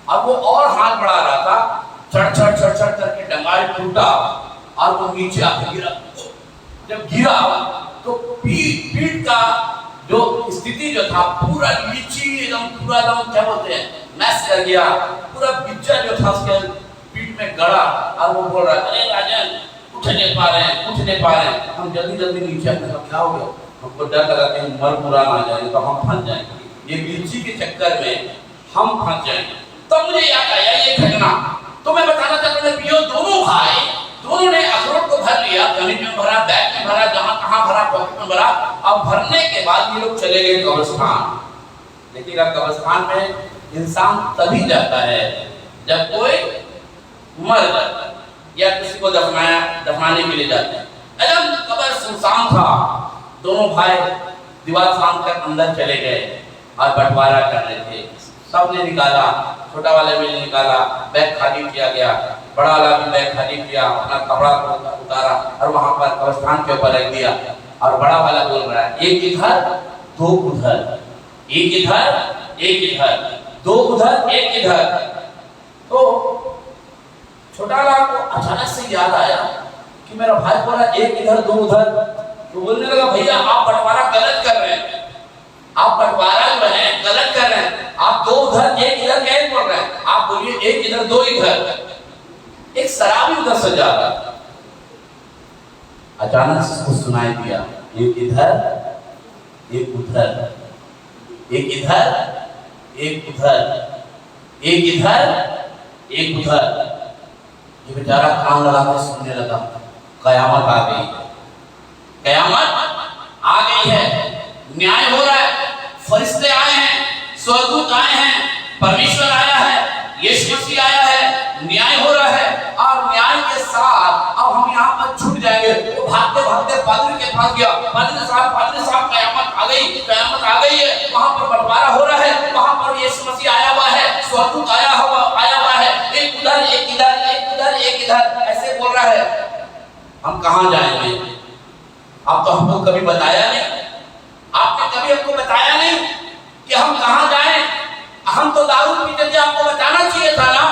और वो और हाथ बढ़ा रहा था, चढ़ चढ़ चढ़ चढ़ करके डंगाल टूटा और वो नीचे आके गिरा। जब गिरा तो पीठ का जो स्थिति जो था, पूरा लीची एकदम पूरा एकदम क्या बोलते हैं मैश कर गया, पूरा बिच्चा जो था उसके पीठ में गड़ा। और वो बोल रहा, अरे राजन उठ नहीं पा रहे हैं, उठ नहीं पा रहे हैं। हम जल्दी जल्दी नीचे आने का क्या हो गया, हमको डर लगा कि मर पूरा ना जाए तो हम फंस जाएंगे, ये लीची के चक्कर में हम फंस जाएंगे। तो मुझे याद आया ये घटना, तो मैं बताना चाहता हूँ, दोनों भाई दोनों ने अखरोट को भर लिया, कमीज में भरा, बैग में भरा, जहां कहां भरा, पॉकेट में भरा। अब भरने के बाद ये लोग चले गए कब्रिस्तान। देखिएगा कब्रिस्तान में इंसान तभी जाता है जब कोई मर जाता है या किसी को दफनाने के लिए जाते हैं। एकदम कब्र सुनसान था। दोनों भाई दीवार फांद कर अंदर चले गए और बंटवारा कर रहे थे। सबने निकाला, छोटा वाले भी निकाला, बैग खाली किया गया, बड़ा वाला भी बैग खाली किया, अपना कपड़ा उतारा और वहां पर कब्रिस्तान के ऊपर रख दिया। और बड़ा वाला बोल रहा है, एक इधर दो उधर, एक इधर एक इधर, दो उधर एक इधर। तो छोटा वाला को अचानक से याद आया कि मेरा भाई बोला एक इधर दो उधर। तो बोलने लगा, भैया आप बंटवारा गलत कर रहे हैं, आप बंटवारा जो है गलत कर रहे हैं। आप दो उधर एक इधर कैसे बोल रहे हैं, आप बोलिए एक इधर दो इधर। एक शराबी उधर से जा रहा था, अचानक से उसको सुनाई दिया, एक इधर एक उधर, एक इधर एक उधर, एक इधर एक उधर। ये बेचारा कान लगा के सुनने लगा। कयामत आ गई, कयामत आ गई है, न्याय हो रहा है, फरिश्ते आए हैं, स्वर्गदूत आए हैं, परमेश्वर आया है, यीशु मसीह आया है, न्याय हो रहा है। और न्याय के साथ अब हम यहाँ पर छूट जाएंगे। तो भागते भागते पादरी के पास गया, पादरी साहब कयामत आ गई, कयामत आ गई है, वहां पर बंटवारा हो रहा है, वहां पर यीशु मसीह आया हुआ है, स्वर्गदूत आया हुआ है, एक उधर एक इधर, एक उधर एक इधर, ऐसे बोल रहा है। हम कहाँ जाएंगे? आप तो हमको कभी बताया नहीं, आपने कभी हमको बताया नहीं कि हम कहाँ जाएं। हम तो दारू पीते थे, आपको बताना चाहिए था ना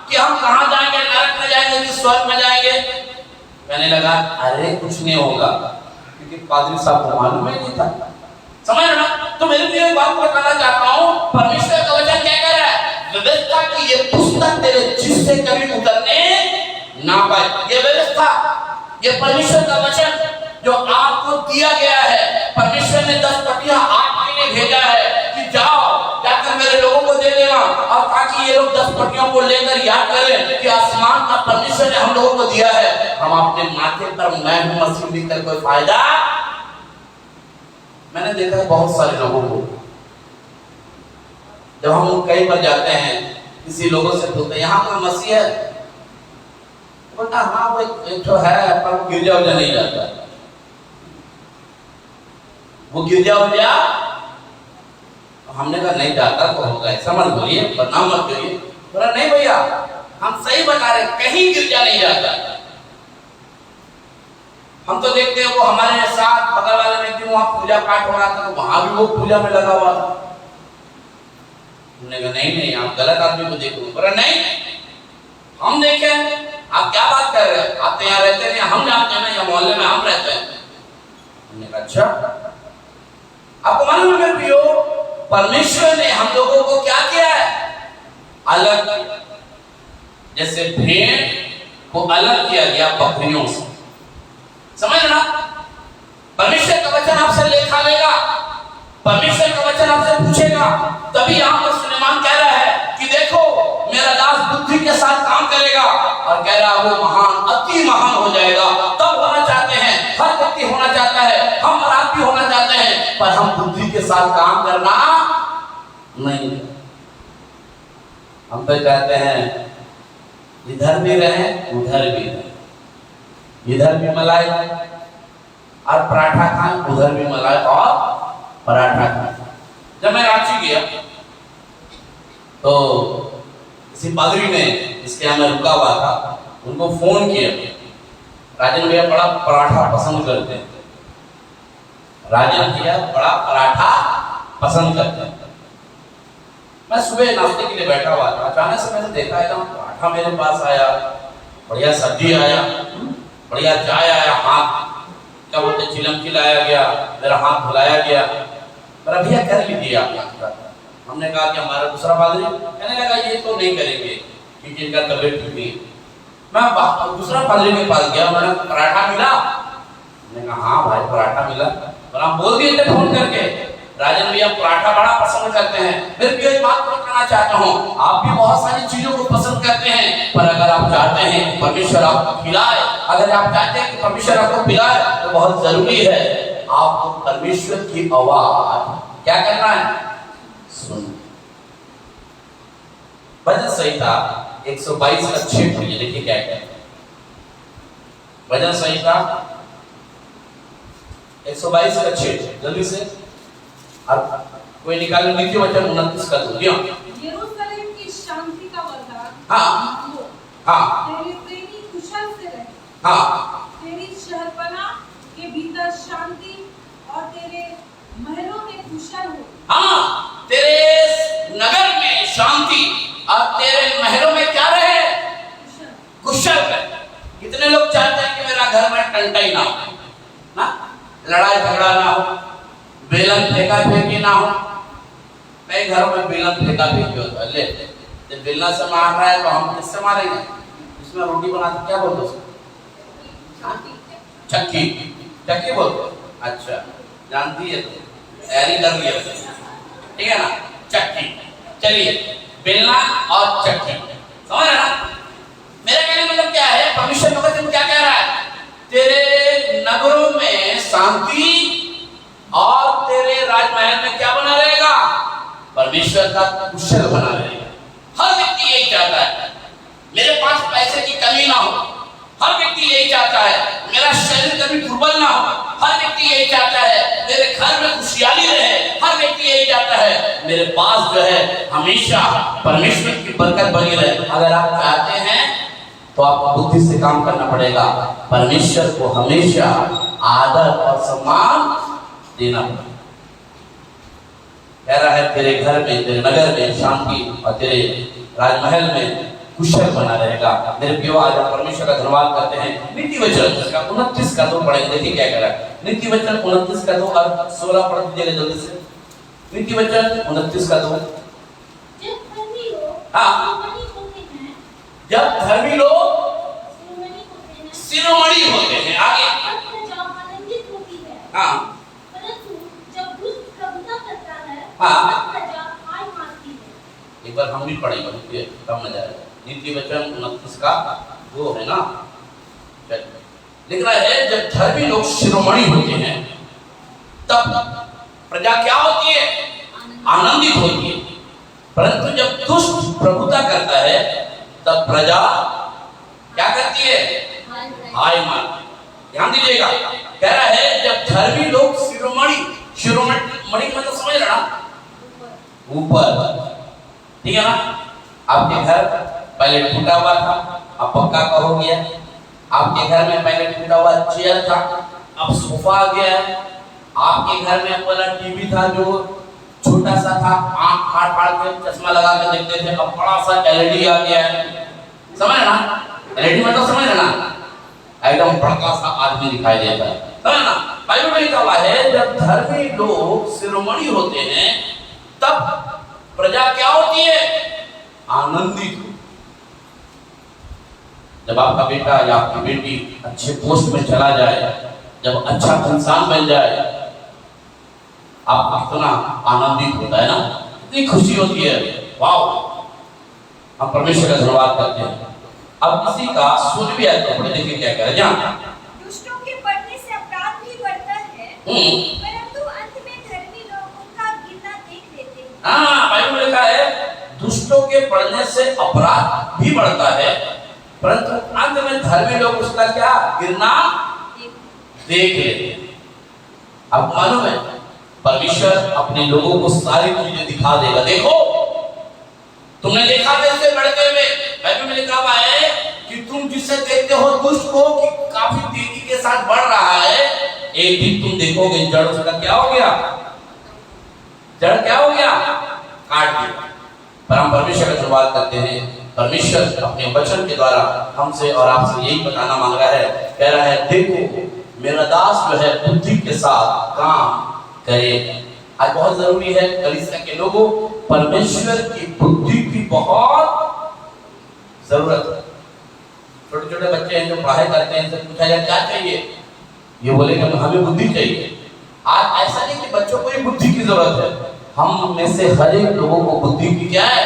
कि हम कहाँ जाएंगे, नरक में जाएंगे कि स्वर्ग में जाएंगे। कहने लगा, अरे कुछ नहीं होगा, क्योंकि पादरी साहब को मालूम ही नहीं था। समझ रहे ना? तो मेरे लिए एक बात बताना चाहता हूँ, परमेश्वर का वचन क्या कह रहा है, व्यवस्था की ये पुस्तक तेरे जिससे कभी उतरने ना पाए। ये व्यवस्था, ये परमेश्वर का वचन जो आपको दिया गया है, परमेश्वर ने 10 पटिया आप में भेजा है कि जाओ जाकर मेरे लोगों को दे देना, और ताकि ये लोग 10 पटियों को लेकर याद करें कि आसमान का परमेश्वर ने हम लोगों को दिया है। हम अपने माथे पर मैं हूं मसीह लिखकर कोई फायदा। मैंने देखा है बहुत सारे लोगों को, जब हम कहीं पर जाते हैं, किसी लोगों से पूछते हैं यहाँ कोई मसीह है, बोलता हाँ वो एक तो है, पर गिरजा उजा नहीं जाता, वो गिरजा उजा। हमने कहा नहीं जाता तो होगा, ऐसा मत बोलिए, बदनाम मत करिए। बोला नहीं भैया, हम सही बता रहे, कहीं गिरजा नहीं जाता। हम तो देखते हैं वो हमारे साथ बगल वाले में एक दिन वहां पूजा पाठ हो रहा था, तो वहां भी वो पूजा में लगा हुआ था। हमने कहा नहीं नहीं, आप गलत आदमी को देखो। बोला नहीं, हम देखे, आप क्या बात कर रहे हैं, आप तो यहाँ रहते नहीं, हम जानते हैं ना, यहाँ मोहल्ले में हम रहते हैं। हमने कहा अच्छा, आपको मालूम है मेरे प्रियो, परमेश्वर ने हम लोगों को क्या किया है, अलग, जैसे भेड़ को अलग किया गया बकरियों से, समझ ना। परमेश्वर का वचन आपसे लेखा लेगा, परमेश्वर का वचन आपसे पूछेगा। तभी यहाँ पर सुलेमान कह रहा है कि देखो मेरा दास बुद्धि के साथ काम करेगा, और कह रहा वो महान, अति महान हो जाएगा। तब होना चाहते हैं, हर व्यक्ति होना चाहता है, हम और आप भी होना चाहते हैं, पर हम बुद्धि के साथ काम करना नहीं। हम तो चाहते हैं इधर भी रहे उधर भी रहे, इधर भी मलाई और पराठा खाएं, उधर भी मलाई और पराठा खाएं। जब मैं रांची गया तो किसी पादरी ने, जिसके यहाँ मैं रुका हुआ था, उनको फोन किया, राजन भैया बड़ा पराठा पसंद करते हैं, राजन भैया बड़ा पराठा पसंद करते हैं। मैं सुबह नाश्ते के लिए बैठा हुआ था, अचानक से मैंने देखा एकदम पराठा मेरे पास आया, बढ़िया सब्जी आया, बढ़िया चाय आया, हाथ क्या बोलते चिलम खिलाया गया, मेरा हाथ धुलाया गया। मेरा भैया कर लीजिए आप। हमने कहा कि हमारा दूसरा पादरी, कहने लगा ये तो नहीं करेंगे क्योंकि इनका तबीयत ठीक नहीं। मैं दूसरा पादरी के पास गया, मैंने पराठा मिला, मैंने कहा हाँ भाई पराठा मिला, और आप बोल दिए थे फोन करके राजन भैया पराठा बड़ा पसंद करते हैं। फिर भी एक बात कहना चाहता हूँ, आप भी बहुत सारी चीजों को पसंद करते हैं, पर अगर आप चाहते हैं परमेश्वर आपको खिलाए, अगर आप चाहते हैं कि परमेश्वर आपको पिलाए, तो बहुत जरूरी है आपको परमेश्वर की आवाज क्या करना है, सुन। भजन संहिता 122 का 6 पढ़िए, देखिए क्या है। भजन संहिता 122 का 6, जल्दी से। और कोई निकाले, नीति वचन 29 का 2। यरूशलेम की शांति का वरदान, हाँ हाँ, तेरे प्रेमी कुशल से रहे, हाँ, तेरी शहरपनाह के भीतर शांति और तेरे महलों में कुशल हो। हाँ, तेरे नगर में शांति और तेरे महलों में क्या रहे, कुशल रहे। कितने लोग चाहते हैं कि मेरा घर में टंटाई ना हो, ना लड़ाई झगड़ा ना हो, बेलन फेंका फेंकी ना हो। कई घरों में बेलन फेंका फेंकी होता है, ले जब बेलना से मार रहा है तो हम किससे मारेंगे, इसमें रोटी बनाते क्या बोलते उसको, चक्की, चक्की बोलते। अच्छा जानती है तो तैयारी कर लिया, ठीक है ना, चक्की। चलिए बेलना और चक्की, समझ रहे ना। मेरा कहने का मतलब क्या है, परमेश्वर का वचन क्या कह रहा है, तेरे नगरों में शांति और तेरे राजमहल में क्या बना रहेगा, परमेश्वर का कुशल बना रहेगा। हर व्यक्ति यही चाहता है मेरे पास पैसे की कमी ना हो, हर व्यक्ति यही चाहता है मेरा शरीर कभी दुर्बल ना हो, हर व्यक्ति यही चाहता है मेरे घर में खुशहाली रहे, हर व्यक्ति यही चाहता है मेरे पास जो है हमेशा परमेश्वर की बरकत बनी रहे। अगर आप चाहते हैं तो आपको बुद्धि से काम करना पड़ेगा, परमेश्वर को हमेशा आदर और सम्मान देना पड़ेगा। कह रहा है तेरे घर में, तेरे नगर में शांति और तेरे राजमहल में कुशल बना रहेगा। मेरे प्रियो, आज हम परमेश्वर का धन्यवाद करते हैं। नीति वचन इसका 29 का 2 पढ़ेंगे, देखिए क्या कह रहा है। नीति वचन 29 का 2 और 16 पढ़ दीजिएगा जल्दी से। नीति वचन 29 का 2। जब धर्मी लोग शिरोमणि होते हैं, आगे हाँ हाँ, एक बार हम भी पढ़ेंगे, कम मजा आएगा। नीति वचन 29 का 2 है ना, लिख रहा है जब धर्मी लोग शिरोमणि होते हैं तब प्रजा क्या होती है, आनंदित होती है। परंतु जब दुष्ट प्रभुता करता है तब प्रजा क्या करती है, हाय मान। ध्यान दीजिएगा, कह रहा है जब धर्मी लोग शिरोमणि, शिरोमणि मतलब समझ रहा ना, ऊपर, ठीक है ना। आपके घर पहले टूटा हुआ था, अब पक्का का हो गया। आपके घर में पहले टूटा हुआ चेयर था, अब सोफा आ गया है। आपके घर में वाला टीवी था जो छोटा सा था, आंख फाड़ फाड़ के चश्मा लगा के देखते थे, अब बड़ा सा एलईडी आ गया है। समझ ना, एलईडी मतलब समझ ना, एकदम बड़ा सा आदमी दिखाई देता है। समझ ना, बाइबल में लिखा हुआ है जब धर्मी लोग शिरोमणि होते हैं तब प्रजा क्या होती है? आनंदित। जब आपका बेटा या आपकी बेटी अच्छे पोस्ट में चला जाए, जब अच्छा इंसान बन जाए, आप कितना आनंदित होता है ना, इतनी खुशी होती है, वाह, हम परमेश्वर का धन्यवाद करते हैं। अब किसी का सुन भी आया तो देखिए क्या कह रहे हैं। दुष्टों के बढ़ने से अपराध भी बढ़ता है, परंतु अंत में धर्मी लोग उनका गिरना देख लेते हैं। हाँ, बाइबल में लिखा है दुष्टों के बढ़ने से अपराध भी बढ़ता है, परंतु अंत में धर्मी लोग उसका क्या गिरना देख लेते हैं। अब मालूम है परमेश्वर अपने लोगों को सारी चीजें दिखा देगा। देखो तुमने देखा था इससे बढ़ते हुए, बाइबल में लिखा हुआ है कि तुम जिसे देखते हो दुष्ट को कि काफी तेजी के साथ बढ़ रहा है, एक दिन तुम देखोगे जड़ उसका क्या हो गया, जड़ क्या हो गया, काट दिया। पर हम परमेश्वर का धन्यवाद करते हैं, परमेश्वर अपने वचन के द्वारा हमसे और आपसे यही बताना मांग रहा है, कह रहा है देखो मेरा दास जो है बुद्धि के साथ काम करे। आज बहुत जरूरी है कलीसिया के लोगों, परमेश्वर की बुद्धि की बहुत जरूरत है। छोटे छोटे बच्चे हैं जो पढ़ाई करते हैं, इनसे पूछा जाए क्या चाहिए, ये बोलेंगे हमें बुद्धि चाहिए। आज ऐसा नहीं कि बच्चों को ही बुद्धि की जरूरत है, हम में से हर एक लोगों को बुद्धि की क्या है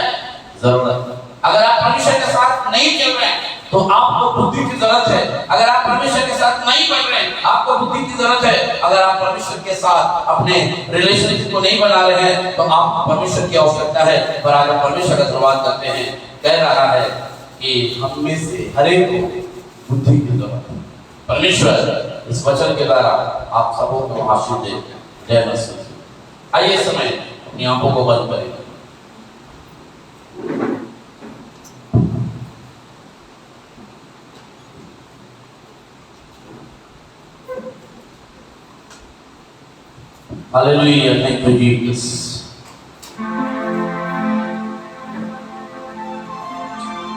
जरूरत है। अगर आप परमेश्वर के साथ नहीं चल रहे हैं तो आपको बुद्धि की जरूरत है। अगर आप परमेश्वर के साथ नहीं बढ़ रहे हैं आपको बुद्धि की जरूरत है। अगर आप परमेश्वर के साथ अपने रिलेशनशिप को नहीं बना रहे हैं तो आपको परमेश्वर की आवश्यकता है। पर आज हम परमेश्वर का धन्यवाद करते हैं, कह रहा है कि हम में से हर एक को बुद्धि की जरूरत है। परमेश्वर इस वचन के द्वारा आप सबों को आशीष दे। जय मसीह। आइए समय अपनी आंखों को बंद करें। Hallelujah, thank you Jesus.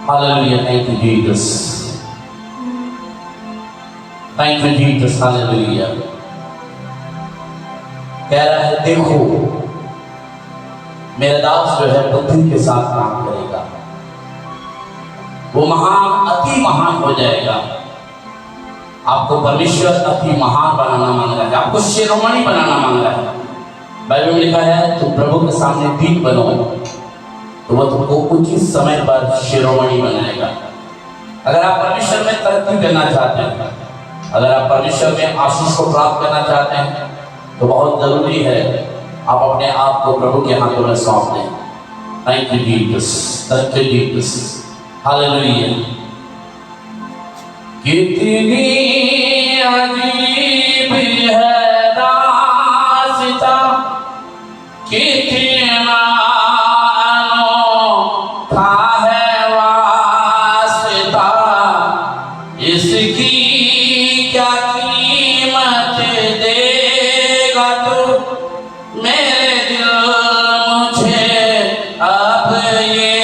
Hallelujah, thank you Jesus. Thank you Jesus, hallelujah. कह रहा है देखो मेरा दास जो है बुद्धि के साथ काम करेगा, वो महान अति महान हो जाएगा। आपको परमेश्वर अति महान बनाना मांग रहा है, आपको शिरोमणि बनाना मांग रहा है। बाइबल में लिखा है तुम प्रभु के सामने दीन बनो तो वह तुमको उचित समय पर शिरोमणि बनाएगा। अगर आप परमेश्वर में तरक्की करना चाहते हैं, अगर आप परमेश्वर में आशीष को प्राप्त करना चाहते हैं तो बहुत जरूरी है आप अपने आप को प्रभु के हाथों में सौंप दें। Thank you Jesus, thank you Jesus, hallelujah. कितनी अजीब है दास्तां, कितना अनोखा है वास्ता, इसकी क्या कीमत देगा तू, मेरे दिल मुझे अब ये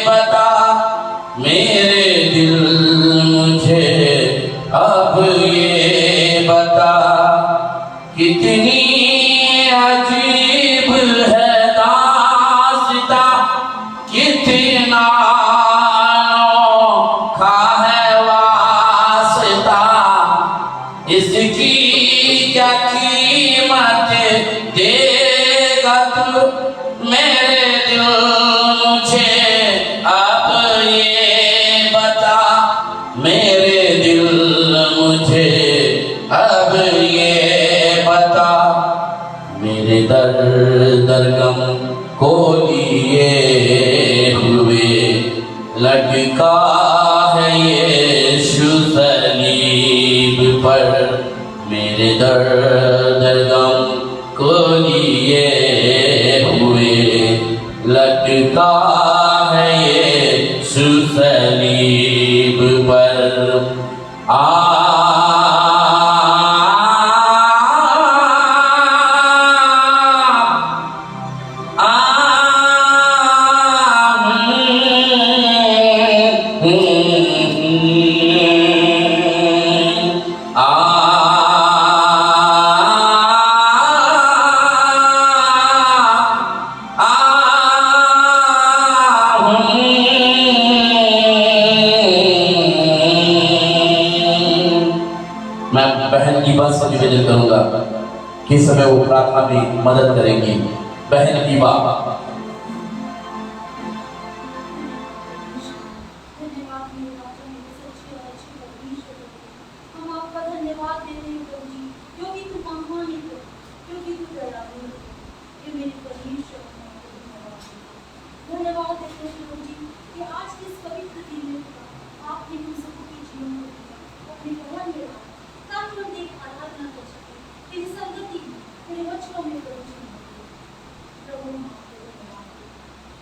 बता, मेरे दिल मुझे अब ये बता, कितनी अजीब है दास्तां, कितना अनोखा है वास्ता, इसकी क्या कीमत देगा तू, मेरे दिल मुझे अब ये बता, मेरे दिल मुझे अब ये बता, मेरे दर गम को लिए हुए लटका है यीशु सलीब पर, मेरे दर गम को लिए हुए लटका है यीशु सलीब पर। ईवा से निवेदन करूंगा कि इस समय वो प्रार्थना में मदद करेंगी। बहन ईवा। धन्यवाद देते हैं प्रभु जी कि आज के इस पवित्र दिन में आपने हम सबके जीवन में अपने कदम में ताकि हम एक आराधना कर सकें तेरी संगति में, तेरे वचनों में प्रभु जी।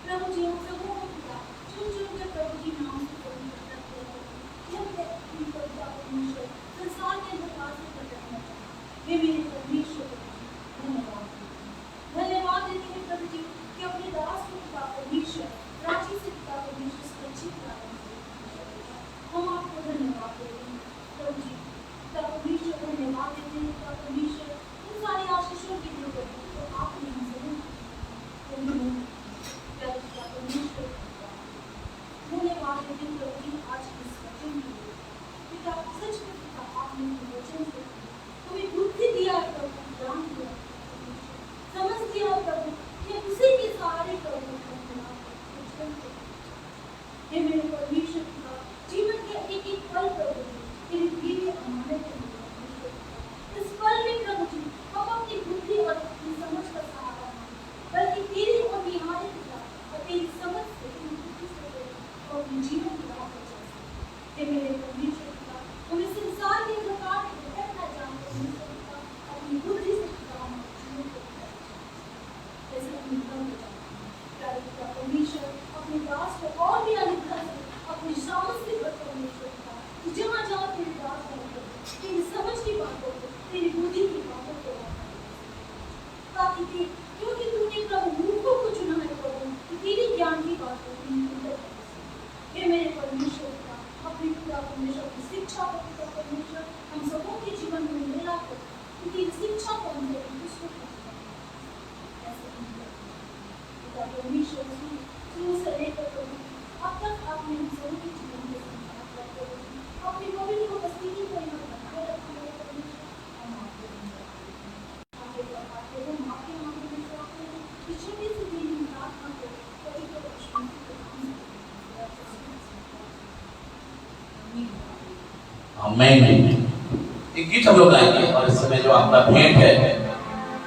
प्रभु जी हम सबों को पिता चुन चुन के प्रभु जी नाम से प्रभु करते हैं कि हम परमेश्वर संसार के अंधकार से प्रकटना चाहते हे मेरे परमेश्वर। धन्यवाद देते हैं प्रभु जी कि अपने दास को पिता परमेश्वर रांची से पिता परमेश्वर सुरक्षित हम आपको धन्यवाद देते हैं प्रभु जी। पिता परमेश्वर धन्यवाद देते हैं पिता परमेश्वर उन सारी आशीषों के लिए प्रभु तो आपने हम सबों पिता परमेश्वर धन्यवाद देते हैं प्रभु जी आज के इस वचन के लिए। पिता सच में पिता आपने वचन से हमें बुद्धि दिया प्रभु, ज्ञान दिया, समझ दिया प्रभु कि उसी के सहारे प्रभु हे मेरे परमेश्वर पिता जीवन के एक एक पल प्रभु तेरी दिव्य अमानत है। इस पल में प्रभु जी हम अपनी बुद्धि और अपनी समझ का सहारा नहीं बल्कि तेरी और निहारे पिता और तेरी समझ से और अपने जीवन की राह पर चल सके। हे मेरे परमेश्वर पिता हमें संसार के अंधकार में भटकना जानकर अपनी बुद्धि से पिता हम जीवन को जैसे अपनी परमेश्वर अपने दास को और भी अनुग्रह से अपनी सामर्थ से परमेश्वर का जहाँ जहाँ तेरे दास तेरी समझ की बातों को तेरी बुद्धि की बातों को ताकि क्योंकि तूने प्रभु मूर्खों को चुना है प्रभु कि तेरी ज्ञान की बातों को हे मेरे परमेश्वर का अपने पिता परमेश्वर की शिक्षा को पिता परमेश्वर हम सबों के जीवन में मिला कर तेरी शिक्षा को हम परमेश्वर शुरू से लेकर प्रभु अब तक आपने हम सभी के जीवन में अपनी पवित्र उपस्थिति को यहाँ बनाए रखा है परमेश्वर। हम आपको आगे बढ़ाते हैं माफी मांगने से आपने इस छोटी सी मेरी प्रार्थना को पवित्र परमेश्वर के नाम से आमीन। एक गीत हम लोग गाएंगे और इस समय जो आपका भेंट है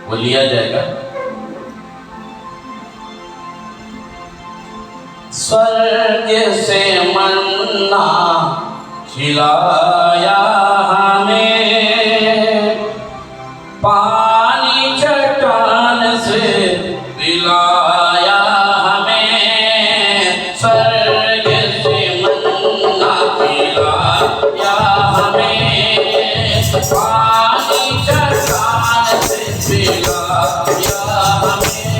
वो लिया जाएगा। स्वर्ग से मन्ना खिलाया हमें, पानी चट्टान से पिलाया हमें। स्वर्ग से मन्ना खिलाया हमें, पानी चट्टान से पिलाया हमें।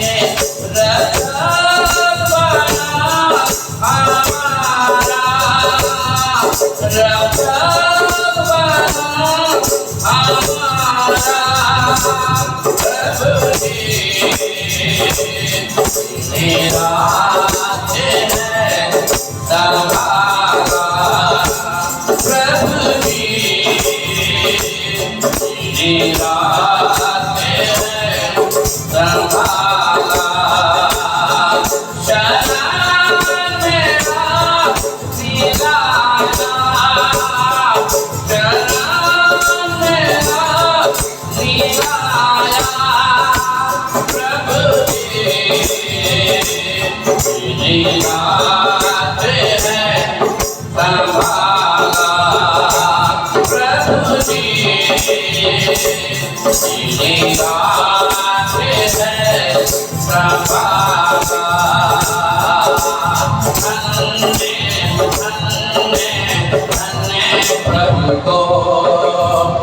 मेरा प्रभु जी मेरा संभाला शरण मेरा दिलाया, शरण मेरा दिलाया। प्रभु जी मेरा संभाला, प्रभु जी मेरा संभाला। धन्य प्रभु को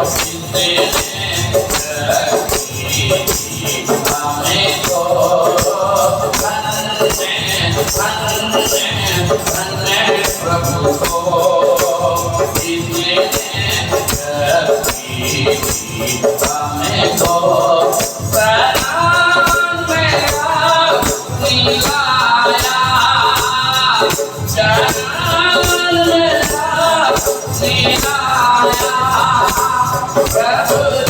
जिसने हमें को धन्य प्रभु को जिसने हमें को प्राण मेरा दिलाया, प्राण मेरा दिलाया। प्रभु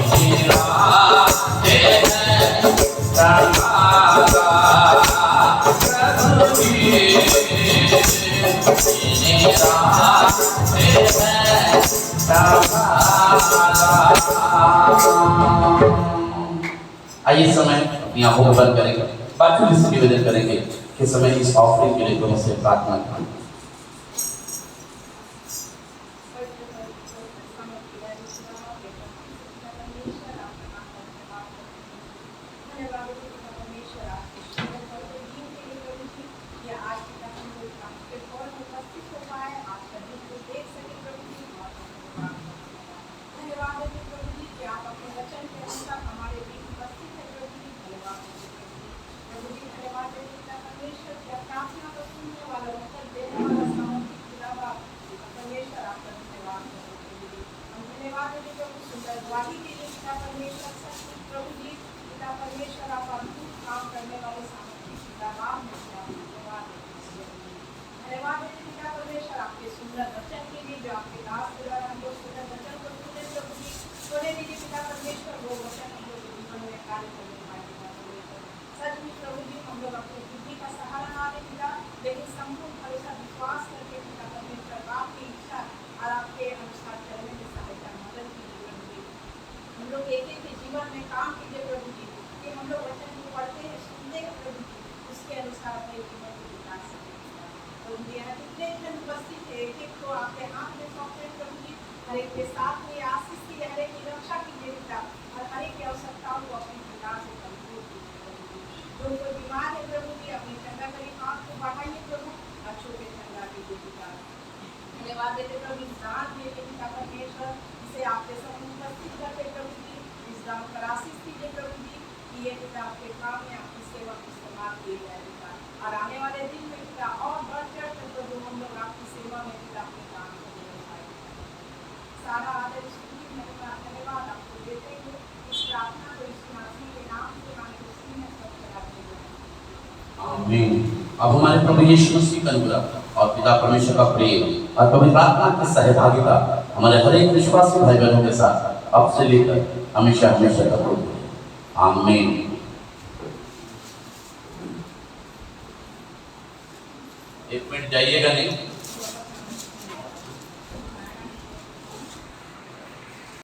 जी निराते हैं सहारा, प्रभु जी निराते हैं सहारा। आइए समय अपनी आंखों को बंद करेंगे, बाकी से निवेदन करेंगे कि समय इस ऑफरिंग के लिए तुम से प्रार्थना करें। अब हमारे प्रभु यीशु मसीह का अनुग्रह और पिता परमेश्वर का प्रेम और पवित्र आत्मा की सहभागिता हमारे हर एक विश्वासी भाई बहनों के साथ अब से लेकर हमेशा हमेशा तक हो। आमीन। एक मिनट जाइएगा नहीं।